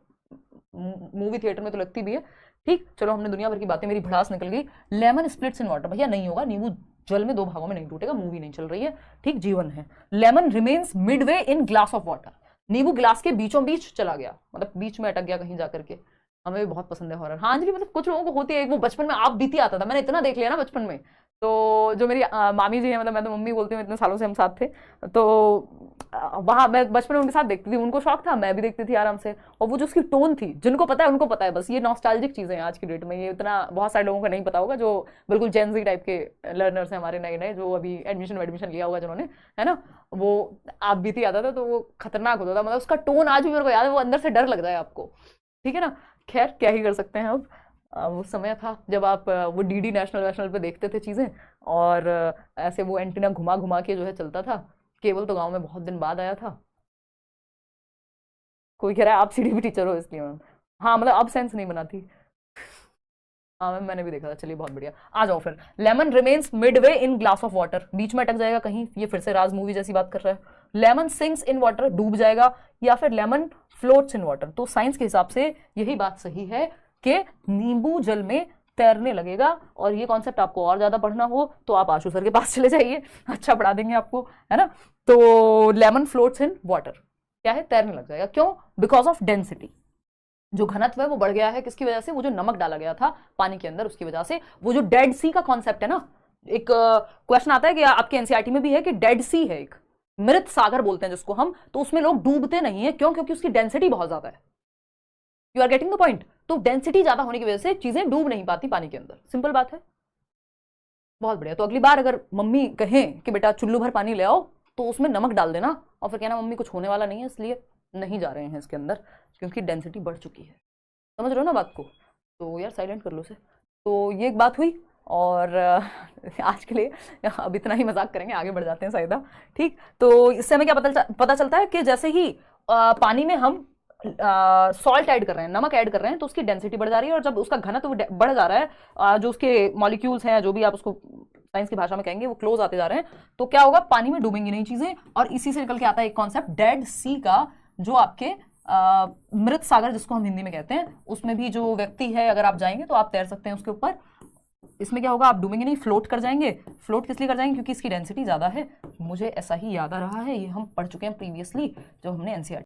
movie theatre में तो लगती भी है, ठीक। चलो हमने दुनिया भर की बातें, मेरी भड़ास निकल गई। लेमन स्प्लिट्स इन वाटर, भैया नहीं होगा, नींबू जल में 2 भागों में नहीं टूटेगा, मूवी नहीं चल रही है, ठीक, जीवन है। Lemon remains midway in glass of water, नींबू ग्लास के बीचों बीच चला गया, मतलब बीच में अटक गया कहीं जाकर के। हमें भी बहुत पसंद है हॉरर, हाँ जी, मतलब कुछ लोगों को होती है, वो बचपन में आप बीती आता था, मैंने इतना देख लिया ना बचपन में। तो जो मेरी मामी जी है, मतलब मैं तो मम्मी बोलती हूँ, इतने सालों से हम साथ थे, तो वहां मैं बचपन में उनके साथ देखती थी, उनको शौक था, मैं भी देखती थी आराम से, और वो जो उसकी टोन थी, जिनको पता है उनको पता है, बस ये नॉस्टैल्जिक चीजें हैं आज की डेट में, ये इतना बहुत सारे लोगों को नहीं पता होगा, जो बिल्कुल जेन ज़ी टाइप के लर्नर्स हैं हमारे नए नए, जो अभी एडमिशन लिया होगा जिन्होंने, है ना, वो आप बीती आता था तो वो खतरनाक होता था, मतलब उसका टोन आज भी मेरे को याद है, वो अंदर से डर लग जाए आपको, ठीक है ना। खैर क्या ही कर सकते हैं अब, वो समय था जब आप वो डीडी नेशनल पे देखते थे चीजें, और ऐसे वो एंटीना घुमा घुमा के जो है चलता था। केबल तो गांव में बहुत दिन बाद आया था। कोई कह रहा है आप सीडीपी टीचर हो इसलिए मैम, हाँ मतलब अब सेंस नहीं बनाती, हाँ मैम मैंने भी देखा था। चलिए बहुत बढ़िया, आ जाओ फिर। Lemon remains midway in glass of water, बीच में अटक जाएगा कहीं, ये फिर से राज मूवी जैसी बात कर रहा है। लेमन सिंक्स इन वाटर, डूब जाएगा, या फिर लेमन फ्लोट्स इन वाटर। तो साइंस के हिसाब से यही बात सही है कि नींबू जल में तैरने लगेगा, और ये कॉन्सेप्ट आपको और ज्यादा पढ़ना हो तो आप आशु सर के पास चले जाइए, अच्छा पढ़ा देंगे आपको, है ना। तो लेमन फ्लोट्स इन वाटर क्या है, तैरने लग जाएगा, क्यों, बिकॉज ऑफ डेंसिटी, जो घनत्व है वो बढ़ गया है, किसकी वजह से, वो जो नमक डाला गया था पानी के अंदर उसकी वजह से। वो जो डेड सी का कॉन्सेप्ट है ना, एक क्वेश्चन आता है कि आपके एनसीईआरटी में भी है कि डेड सी है एक, मृत सागर बोलते हैं जिसको हम, तो उसमें लोग डूबते नहीं है, क्यों, क्योंकि उसकी डेंसिटी बहुत ज्यादा है। You are getting the point. तो डेंसिटी ज्यादा होने की वजह से चीजें डूब नहीं पाती पानी के अंदर, सिंपल बात है। बहुत बढ़िया। तो अगली बार अगर मम्मी कहें कि बेटा चुल्लू भर पानी ले आओ, तो उसमें नमक डाल देना और फिर कहना मम्मी कुछ होने वाला नहीं है, इसलिए नहीं जा रहे हैं इसके अंदर, क्योंकि डेंसिटी बढ़ चुकी है। समझ रहे हो ना बात को? तो यार साइलेंट कर लो उसे। तो ये एक बात हुई। और आज के लिए अब इतना ही मजाक करेंगे, आगे बढ़ जाते हैं साइदा। ठीक, तो इससे हमें क्या पता चलता है कि जैसे ही पानी में हम सॉल्ट ऐड कर रहे हैं, नमक ऐड कर रहे हैं, तो उसकी डेंसिटी बढ़ जा रही है, और जब उसका घनत्व बढ़ जा रहा है, जो उसके मॉलिक्यूल्स हैं, जो भी आप उसको साइंस की भाषा में कहेंगे, वो क्लोज आते जा रहे हैं, तो क्या होगा, पानी में डूबेंगी नहीं चीजें। और इसी से निकल के आता है एक कॉन्सेप्ट डेड सी का, जो आपके मृत सागर जिसको हम हिंदी में कहते हैं, उसमें भी जो व्यक्ति है, अगर आप जाएंगे तो आप तैर सकते हैं उसके ऊपर। इसमें क्या होगा, आप डूबेंगे नहीं, फ्लोट कर जाएंगे। फ्लोट किस लिए कर जाएंगे, क्योंकि इसकी डेंसिटी ज्यादा है। मुझे ऐसा ही याद आ रहा है, ये हम पढ़ चुके हैं प्रीवियसली जब हमने एनसीईआरटी